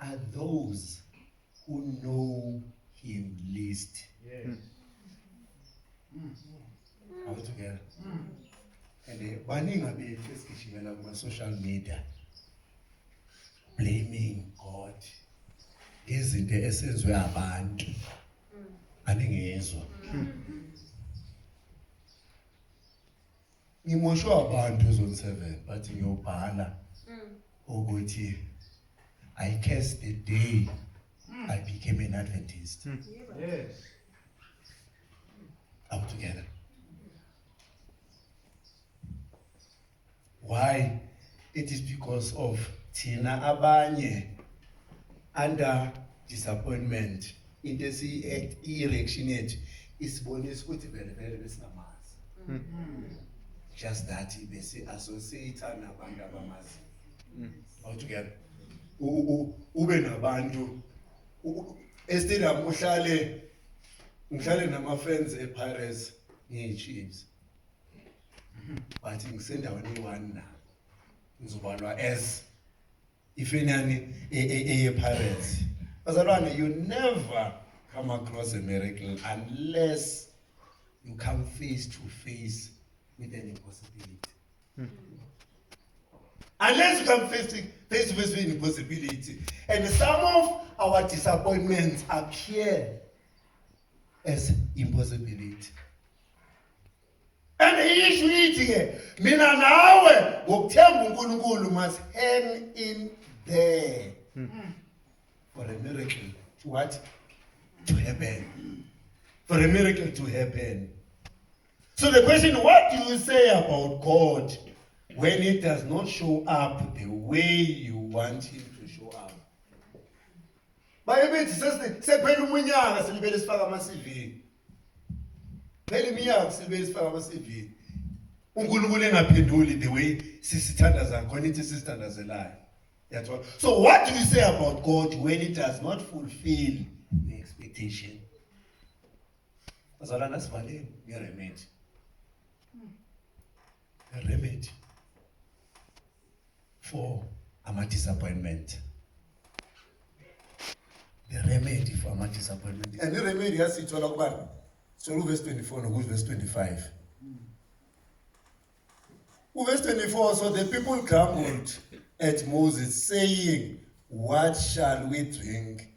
are those who know Him least. Yes. Are we together? And baningi abethu esigijimela kuma social media blaming God ngezinto esenziwe abantu aningezwa. Ngimoshwe abantu zone 7 but ngiyobhala ukuthi I cursed the day I became an Adventist. Yes. Are we together? Why? It is because of thina abanye under disappointment into i-reaction yethu isibonisa ukuthi vele besingamazi. Just that besi-associate nabantu abamazi. All together. Ube nabantu estadium ngihlale nama-friends eParis ngiyi-Chiefs. But ngisendaweni eyi-1 na ngizobalwa as ifenyani eyePirates. Bazalwane, you never come across a miracle unless you come face to face with an impossibility. Unless you come face to face with an impossibility. And some of our disappointments appear as impossibility. And the issue is, mina nawe ngokuthemba uNkulunkulu must hang in there for a miracle to what? To happen. For a miracle to happen. So the question, what do you say about God when it does not show up the way you want Him to show up? Bayebethi sephela umunyaka silibele sifaka ama-CV. Phela iminyaka silibele sifaka ama-CV. uNkulunkulu engaphenduli the way sisithandaza khona ithi sisithandazelayo. Yathola. So what do you say about God when it does not fulfill the expectation? Bazalwana sivaleni nge-remedy. A remedy for ama-disappointment. The remedy for ama-disappointment. And the remedy yasithola kubani? So verse 24 no verse 25. Verse 24, so the people grumbled at Moses, saying, what shall we drink?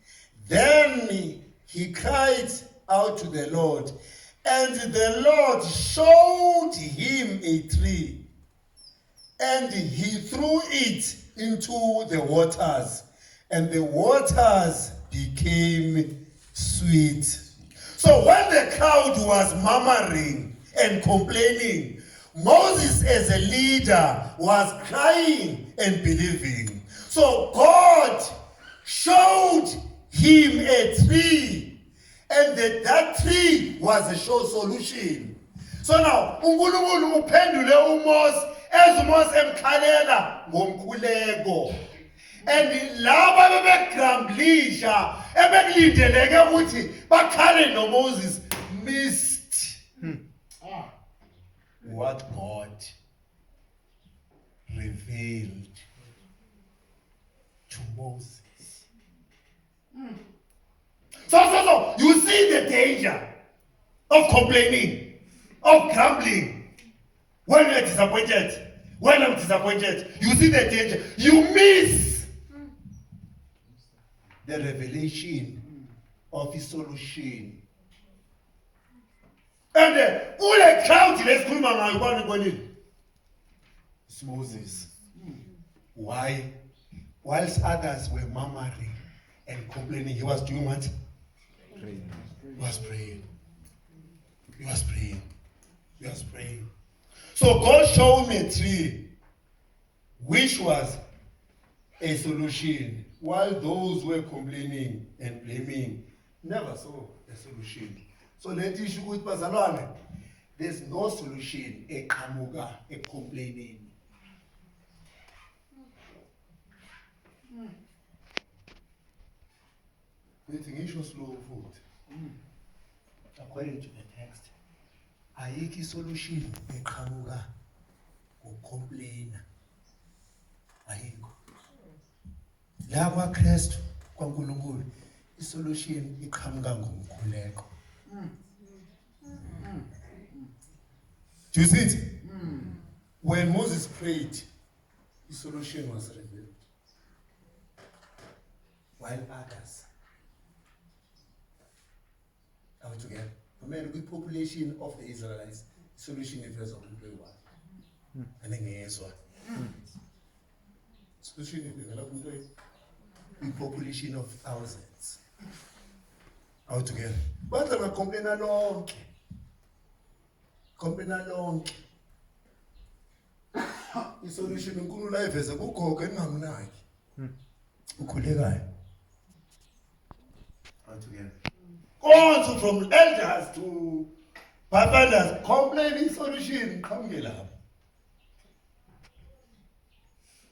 Then he cried out to the Lord, and the Lord showed him a tree, and he threw it into the waters, and the waters became sweet. So when the crowd was murmuring and complaining, Moses as a leader was crying and believing. So God showed him a tree, and that tree was a sure solution. So now, uNkulunkulu uphendule uMose as uMose emkhalela ngomkhuleko. And laba bebegramblisha ebekulindeleke ukuthi bakhale noMoses missed what God revealed to Moses. So, you see the danger of complaining, of grumbling. When you're disappointed, when I'm disappointed, you see the danger. You miss the revelation of his solution. And ule crowd lesikhuluma ngayo ubani konini? It's Moses. Why? Whilst others were murmuring and complaining, he was doing what? Praying. He was praying. He was praying. He was praying. So God showed me a tree, which was a solution, while those were complaining and blaming never saw a solution. So let issue with bazalwane, there's no solution eqhamuka complaining. Slow food. According to the text, ayikho solution eqhamuka complain. Ayikho. La kwaKristu kwaNkulunkulu isolution iqhamuka ngomkhuleko. Do you see it? When Moses prayed, the solution was revealed. While others are together. Remember, the population of the Israelites, the solution is first of all, and then yes, what? Solution is the population of thousands. Out together. But I'm complain along. Complain along. The solution in Kulu life is a book or can I'm like. Ukulega. Out together. Also from elders to papadas, complaining solution. Come get up.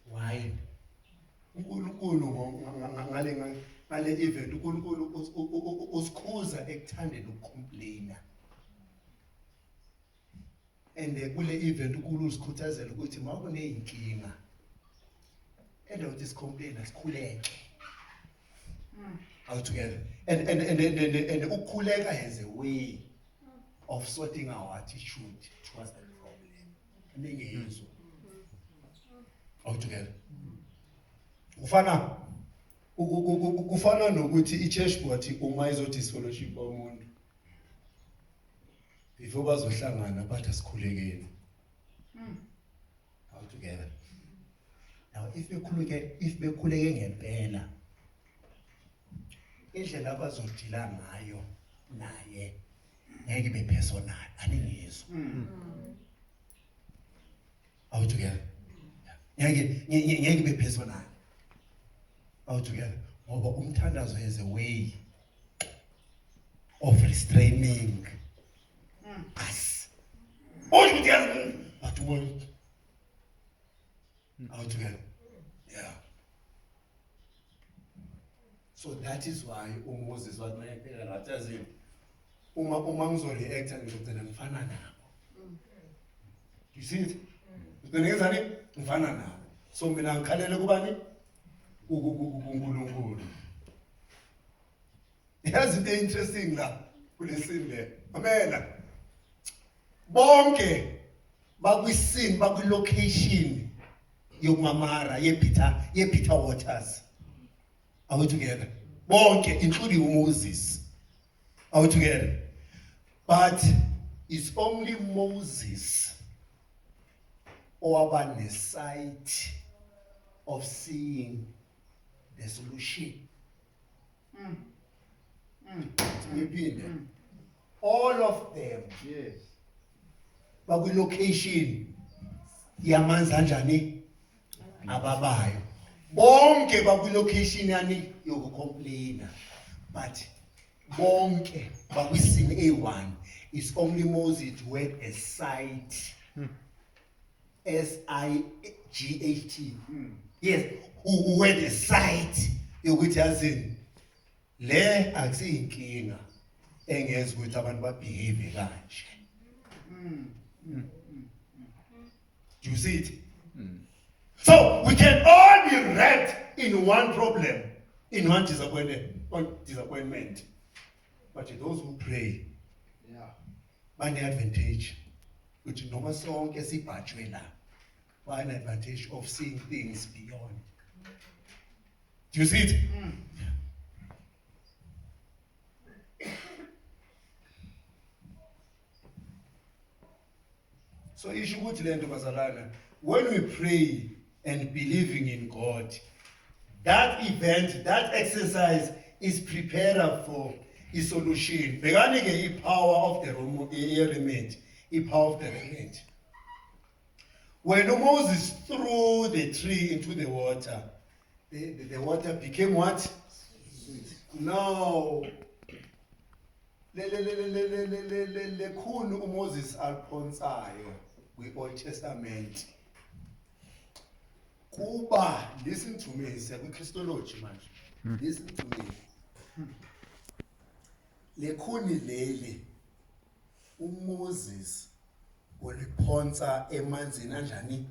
Why? uNkulunkulu ngale event uNkulunkulu usikhuza ekuthande ukucomplaina. And kule event uNkulunkulu usikhuthazela ukuthi makuneyinkinga endoda isicomplaina sikhuleke. All together. And ukukhuleka has a way of sorting our attitude towards the problem. Ningezwe. All together. Kufana nokuthi ichurch body uma izothi fellowship omuntu before bazohlangana bathi asikhulekeni. All together. Now if bekhuleke ngempela indlela abazodila ngayo naye ngeke be personal aningizwe. All together. Ngeke be personal. All together. Ngoba umthandazo has a way of restraining us. All together. But what? All together. Yeah. So that is why Moses was saying, Uma ngizoreact ngizogcina ngifana nabo. You see it? Ngifana nabo. So mina ngikhalele kubani? uNkulunkulu. Here's the interesting la kulesini le. Amena. Bonke bakwisini bakwilocation yokuMamara yePeter Waters. Are we together? Bonke, including Moses. Are we together? But it's only Moses over the sight of seeing the solution. All of them. Yes. But with location, yamanzanjani ababayo. Bonke bakwilocation yani yokucomplaina, but bonke bakwisini A1 is only Moses who had a sight, SIGHT. Yes, who had a sight yokuthi yazini le akusiyinkinga engeza ukuthi abantu babehave kanje. Do you see it? So we can all be wrapped in one problem, in one disappointment. But those who pray, by the advantage, which no matter sonke sibhajwe la, by an advantage of seeing things beyond. Do you see it? So isho ukuthi lento bazalana, when we pray and believing in God, that event, that exercise is prepared for a solution. Bekani ke power of the remedy, power of the remedy. When Moses threw the tree into the water, the water became what? Sweet. Now, lekhulu uMoses alphonsayo kwi-Old Testament. Kuba, listen to me, Christology manje. Listen to me. Lekhuni leli uMoses uliphonsa emanzini anjani?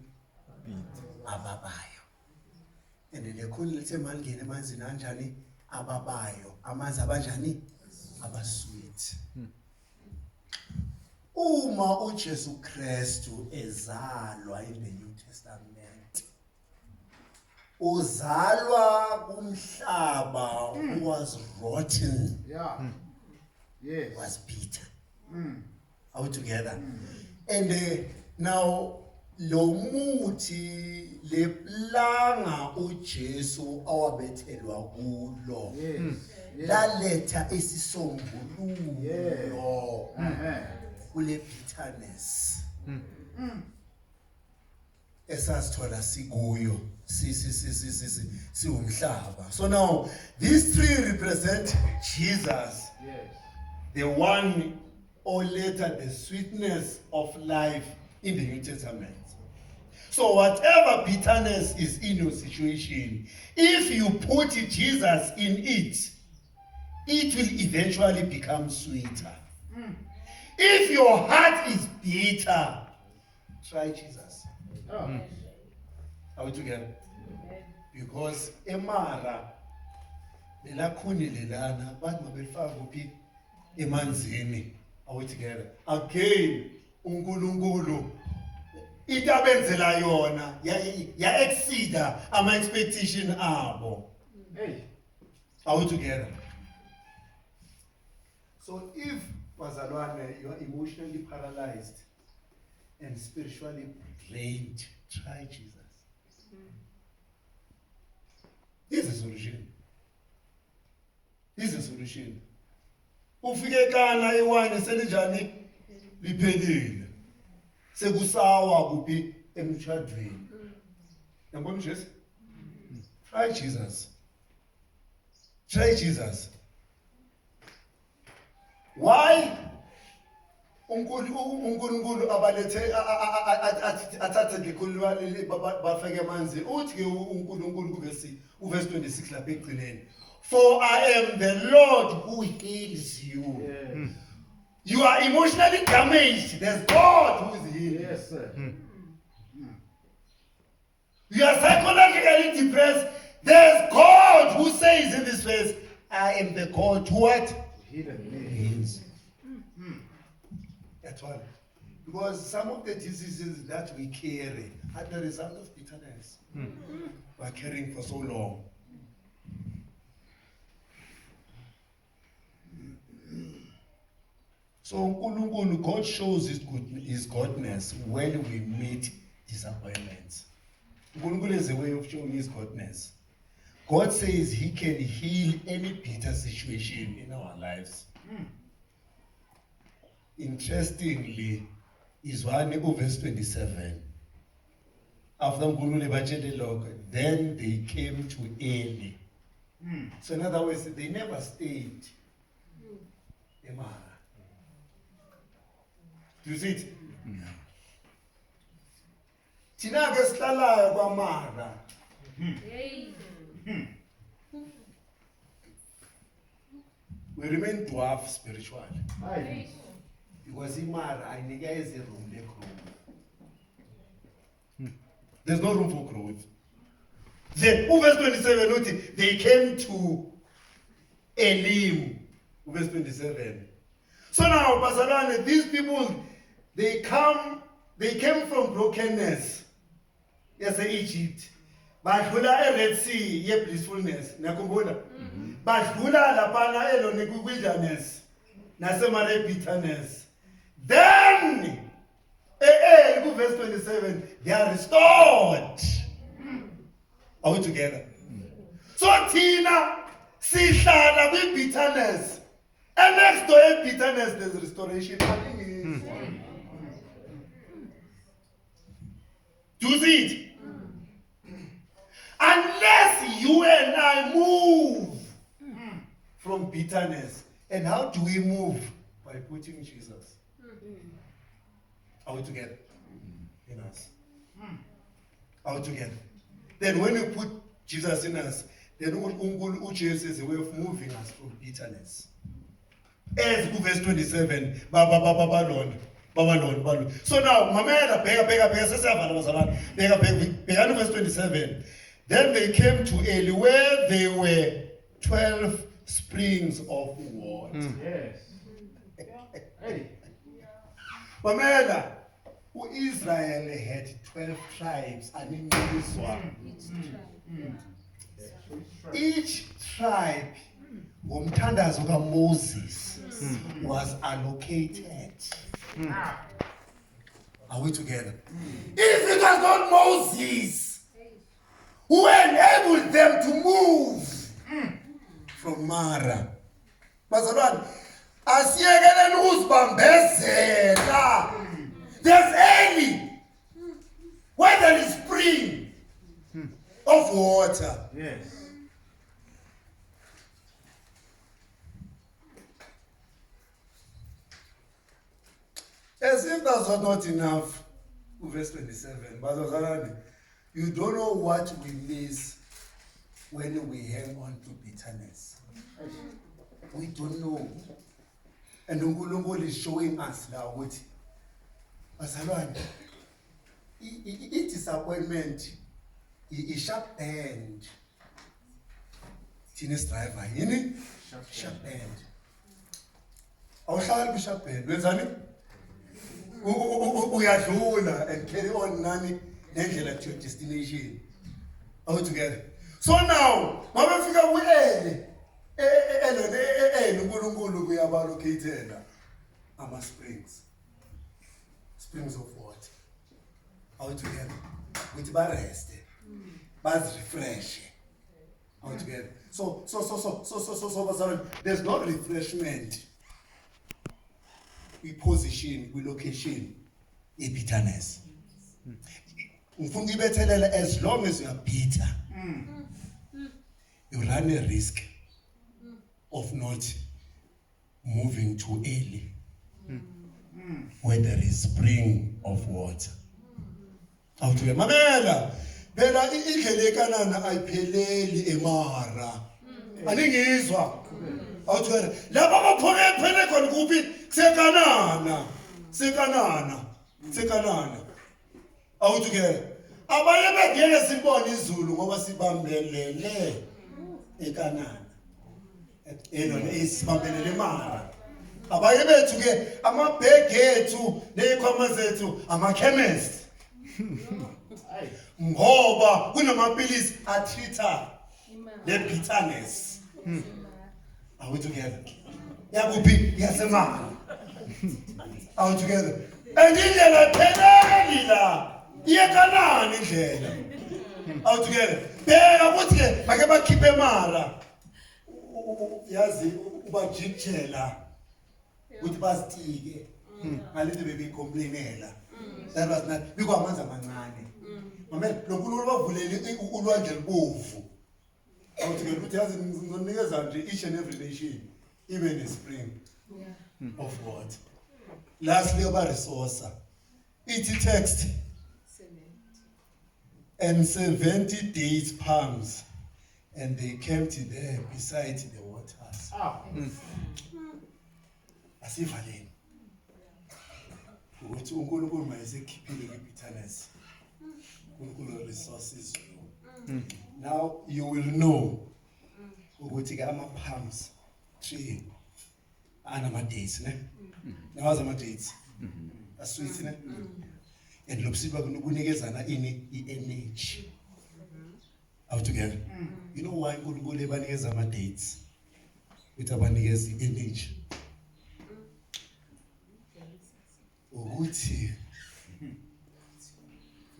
Ababayo. And lekhuni lithe mangene emanzini anjani? Ababayo. Amanzi abanjani? Abasweet. Uma uJesu Kristu ezalwa in the New Testament, uzalwa kumhlaba who was rotten. Yeah. Yes. Was bitter. Are we together? And now lo muthi le planga uJesu awabethelwa kulo. Laletha isisombululo kule bitterness esasithola sikuyo siwumhlaba. So now these three represent Jesus. Yes. The one or later the sweetness of life in the New Testament. So whatever bitterness is in your situation, if you put Jesus in it, it will eventually become sweeter. If your heart is bitter, try Jesus. Are we together? Because Marah, the lakhuni lelana, but mabelifaka kuphi emanzini. Are we together? Again, uNkulunkulu itabenzela yona ya exceeda ama expectation abo. Hey. Are we together? So if bazalwane, you are emotionally paralyzed and spiritually drained, try Jesus. This is a solution. This is a solution. Ufike kana iwani selinjani liphelile. Sekusawa kuphi emtshadweni. Yabona nje? Try Jesus. Try Jesus. Why? uNkulunkulu abalethe athathe ngekhulwa bafake amanzi. Uthi ke uNkulunkulu kuvesi uverse 26 lapha ekugcineni. For I am the Lord who heals you. Yes. You are emotionally damaged. There's God who is healing. Yes, sir. You are psychologically depressed. There's God who says in this verse, I am the God who what? Heals. That's one. Because some of the diseases that we carry are the result of bitterness. We are carrying for so long. So uNkulunkulu, God shows his godness when we meet disappointments. uNkulunkulu is a way of showing his godness. God says he can heal any bitter situation in our lives. Interestingly, is one verse 27. After uNkulunkulu ebatshele lokho, then they came to Eli. So in other words, they never stayed. Marah. Do you see it? Thina ke sihlalayo kwaMarah. We remain dwarf spiritually. Because Marah ayinikeza room legrowth. There's no room for growth. Then verse 27 uthi they came to Elim. Verse 27. So now, bazalwane, these people, they came from brokenness. Yes, Egypt. Badlula Red Sea, ye blissfulness. Nakhumbula? Badlula lapana elone wilderness. Nasemare bitterness. Then verse 27, they are restored. Are we together? So Tina, sihlala with bitterness. And next to bitterness, there's restoration. Do you see it? Unless you and I move from bitterness. And how do we move? By putting Jesus. Are we together? In us. Are we together? Then when we put Jesus in us, then Jesus is a way of moving us from bitterness. As verse 27, so now, Mamela, verse 27. Then they came to Eli, where there were 12 springs of water. Yes. Hey. Mamela, Israel had 12 tribes, and in this one, each tribe, ngomthandazo kaMoses, was allocated. Are we together? If it was not Moses who enabled them to move from Marah, bazalwane, asiyekeleni ukuzibambezela. There's Eli, where there is spring of water. Yes. As if that was not enough, verse 27, but you don't know what we miss when we hang on to bitterness. We don't know. And uNkulunkulu is showing us now what disappointment is sharp end. Teenage driver, sharp end. Awuhlali sharp end. Wenzani? Uyadlula and carry on nani nendlela to your destination. Are we together? So now, mabefika kuEli, uNkulunkulu uyabalocatela ama springs of water. Are we together? With bareste, baz refresh. Are we together? So, there's no refreshment. We position, we location, a bitterness. As long as you are bitter, you run a risk of not moving to Eli, where there is spring of water. Out to Mamela, Bella indlela ekanana ayipheleli eMarah. Aningizwa. Out to laba baphone phele khona kuphi sekanana. Out together. Abanye bengeke sibone izulu ngoba sibambelele ekanana. Isibambelele eMarah. Abanye bethu ke amabhegi ethu nezikhwama zethu ama-chemist. Ngoba kunamapilisi atreata the bitterness. Are we together? Yakuphi yaseMarah. Are we together? And indlela pheleli la iyekanani indlela. Are we together? Bheka ukuthi ke bake bakhiphe eMarah. Yazi ubajikjela ukuthi bazitike ngalithi bebecomplainela. That was not bikwamanzi amancane. Mamela lonkulunkulu bavulele ulwandle libovu. Awuthi ukuthi yazi ngizonikeza nje each and every nation even a spring of water. Lastly about resource. It's text. And 70 dates palms, and they camped there beside the waters. Asivale. Ukuthi uNkulunkulu mayesekhiphile kwibitterness. uNkulunkulu resources. Now you will know ukuthi ke ama palms tree anama dates ne. Now ama dates. Asweet ne. And lobusika kunonikezana energy. Out together. You know why uNkulunkulu ebanikeza ama dates? With abanikeza energy. Ukuthi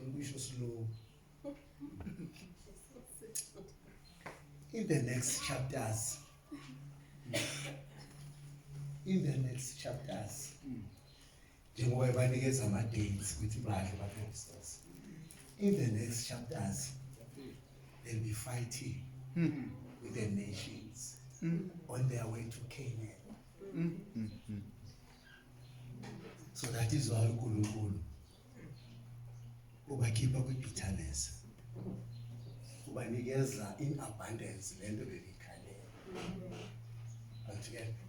ngisho slow. In the next chapters, njengoba banikeza ama-dates ukuthi badle bafundisas. In the next chapters, they'll be fighting with the nations on their way to Canaan. So that is why uNkulunkulu ubakhipha kwi-bitterness, ubanikeza in abundance lento bebikhalela.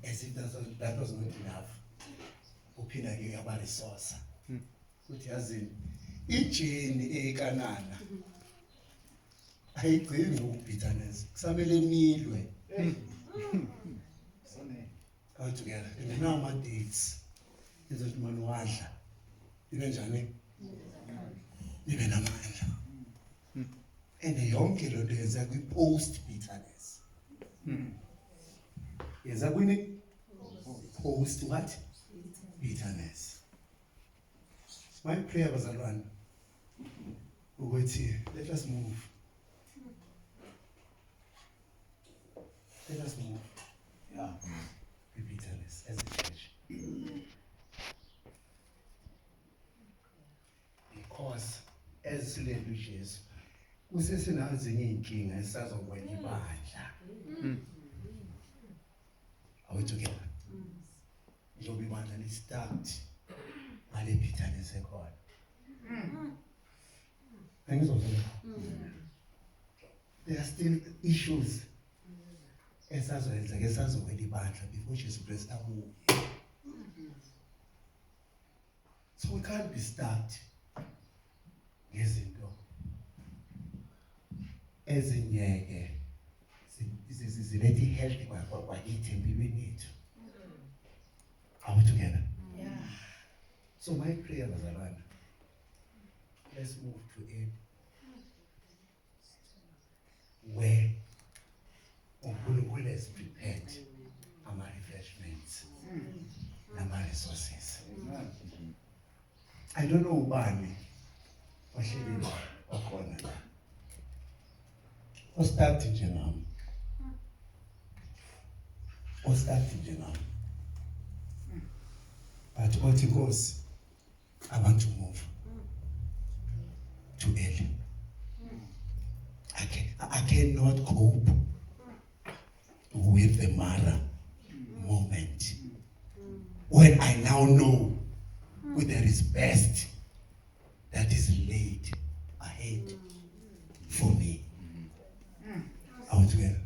As if that was not enough, uphinda ke yaba-resource ukuthi yazini ijeni ekanana ayigcini ngoku-bitterness, kusamele milwe. All together. And now my dates is that man wadla ibe njani ibe namandla. And yonke lo nto yenza kwi-post bitterness. Yenza kwini post what? Bitterness. My prayer bazalwane ukuthi let us move. Let us move. Yeah. With bitterness as a church. Because as leaders, usesenazinye inkinga esazokwenza ibandla. Are we together? Njobe ibandla li-start ngale bitterness ekhona. Angizovela. There are still issues esazokwenda ibandla before Jesu Christ abuye. So we can't be stuck ngezinto ezingeke zilethi healthy kwakithi empilweni yethu. Are we together? Yeah. So my prayer bazalwane, let's move to it where uNkulunkulu has prepared our refreshments, our resources. I don't know ubani ohleli okhona la. Ostart nje nami. But what it goes, I want to move to early. I cannot cope with the Marah moment when I now know there is best that is laid ahead for me. Out together.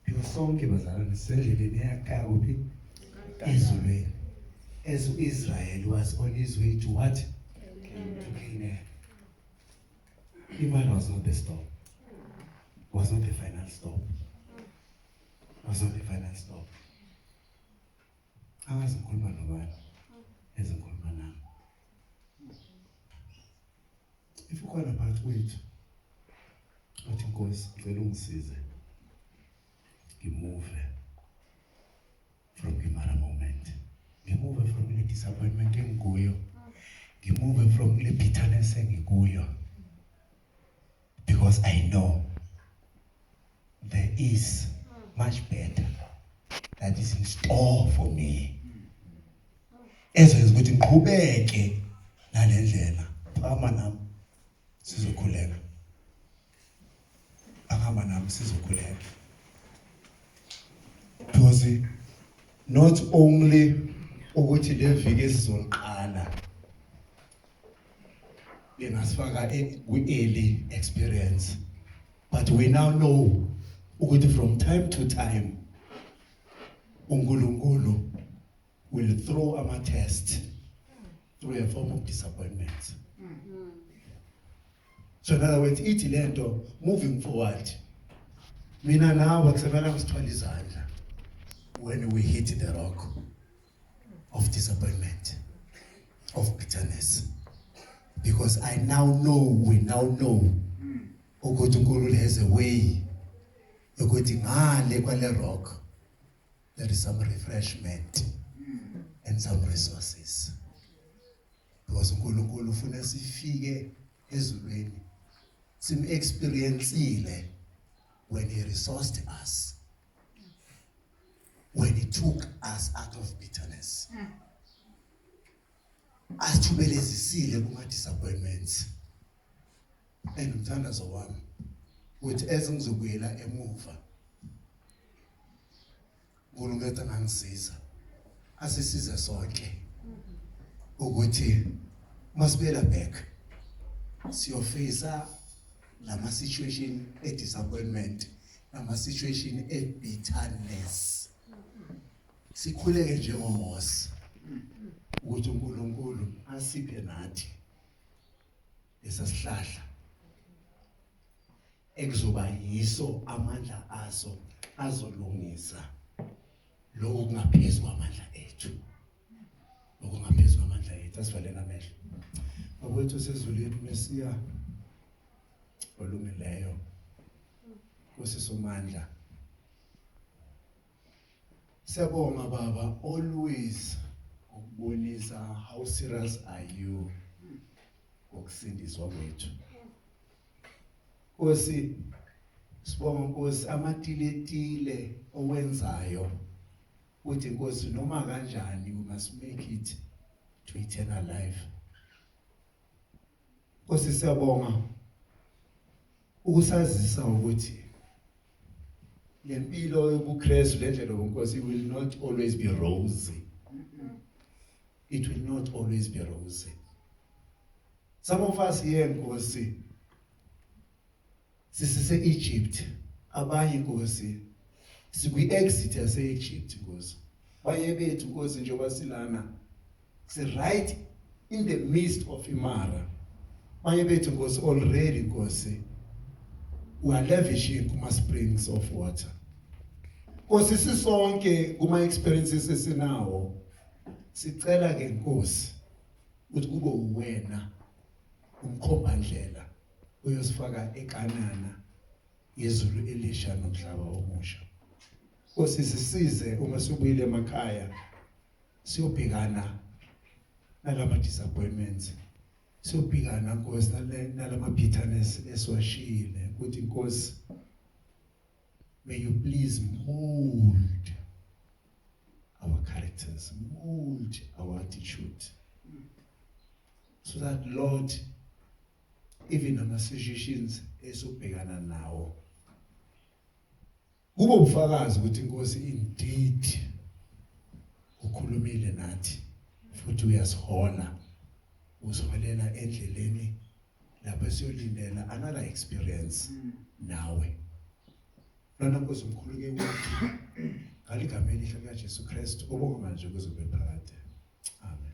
Because sonke bazalwane sendleleni eyakhaya kuphi ezulwini. As Israel was on his way to what? To Canaan. Iman was not the stop. Was not the final stop. Was not the final stop. Angazi ngikhuluma nobani ezingikhuluma nami. If ukhona phakathi kwethu uthi Nkosi ngicela ungisize ngimove from the Marah moment. Ngimove from the disappointment engikuyo. Ngimove from the bitterness engikuyo. Because I know there is much better that is in store for me. Ezoyenza ukuthi ngiqhubeke nale ndlela. Phakama nami sizokhuleka. Phakama nami sizokhuleka. Because not only ukuthi le viki esizoliqala lengasifaka kwi-early experience, but we now know ukuthi from time to time uNkulunkulu will throw our test through a form of disappointment. So in other words, ithi lento moving forward, mina nawe kusemela kusithwala izandla when we hit the rock of disappointment, of bitterness. Because we now know ukuthi uNkulunkulu has a way ukuthi ngale kwale rock there is some refreshment and some resources. Because uNkulunkulu ufuna sifike ezulwini sim-experienceile when he resourced us, when he took us out of bitterness. Asithubelezisile kuma-disappointments. And umthandazo wami uthi ezingizobuyela emuva uNkulunkulu angangisiza asisize sonke ukuthi masibuyela back siyofisa lama situation e-disappointment nama situation e-bitterness sikhuleke njengoMose ukuthi uNkulunkulu asiphe nathi lesasihlahla ekuzoba yiso amandla aso azolungisa lokho kungaphezulu kwamandla ethu. Lokho kungaphezulu kwamandla ethu. Asivalele amehlo. Bakwethu sezulwini Mesiya olungileyo kusisomandla. Siyabonga Baba always ukubonisa how serious are you ngokusindiswa kwethu. Nkosi sibonga Nkosi amatiletile owenzayo uthi Nkosi noma kanjani we must make it to eternal life. Nkosi siyabonga ukusazisa ukuthi lempilo yobuKristu lendlela yobuNkosi will not always be rosy. It will not always be rosy. Some of us here Nkosi sisise Egypt abanye Nkosi sikwi-exit yase-Egypt Nkosi baye bethu Nkosi njengoba silana right in the midst of Marah baye bethu Nkosi already Nkosi we are lavishing kuma springs of water. Nkosi sisonke kuma experiences esinawo sicela ke Nkosi ukuthi kube uwena umkhomba ndlela uyosifaka ekanana yezulu elisha nomhlaba omusha. Nkosi sisize uma sobuyile emakhaya siyobhekana nalama disappointments siyobhekana Nkosi nalama bitterness esiwashiyile ukuthi Nkosi may you please mold our characters, mold our attitude, so that Lord, even in situations esobhekana nawo kube ubufakazi ukuthi Nkosi indeed ukhulumile nathi futhi uyasihola usiholela endleleni lapho siyolindela another experience nawe. Lona Nkosi umkhuluke ukuthi ngaligameni likaJesu Kristu obonga manje kuzobe phakade. Amen.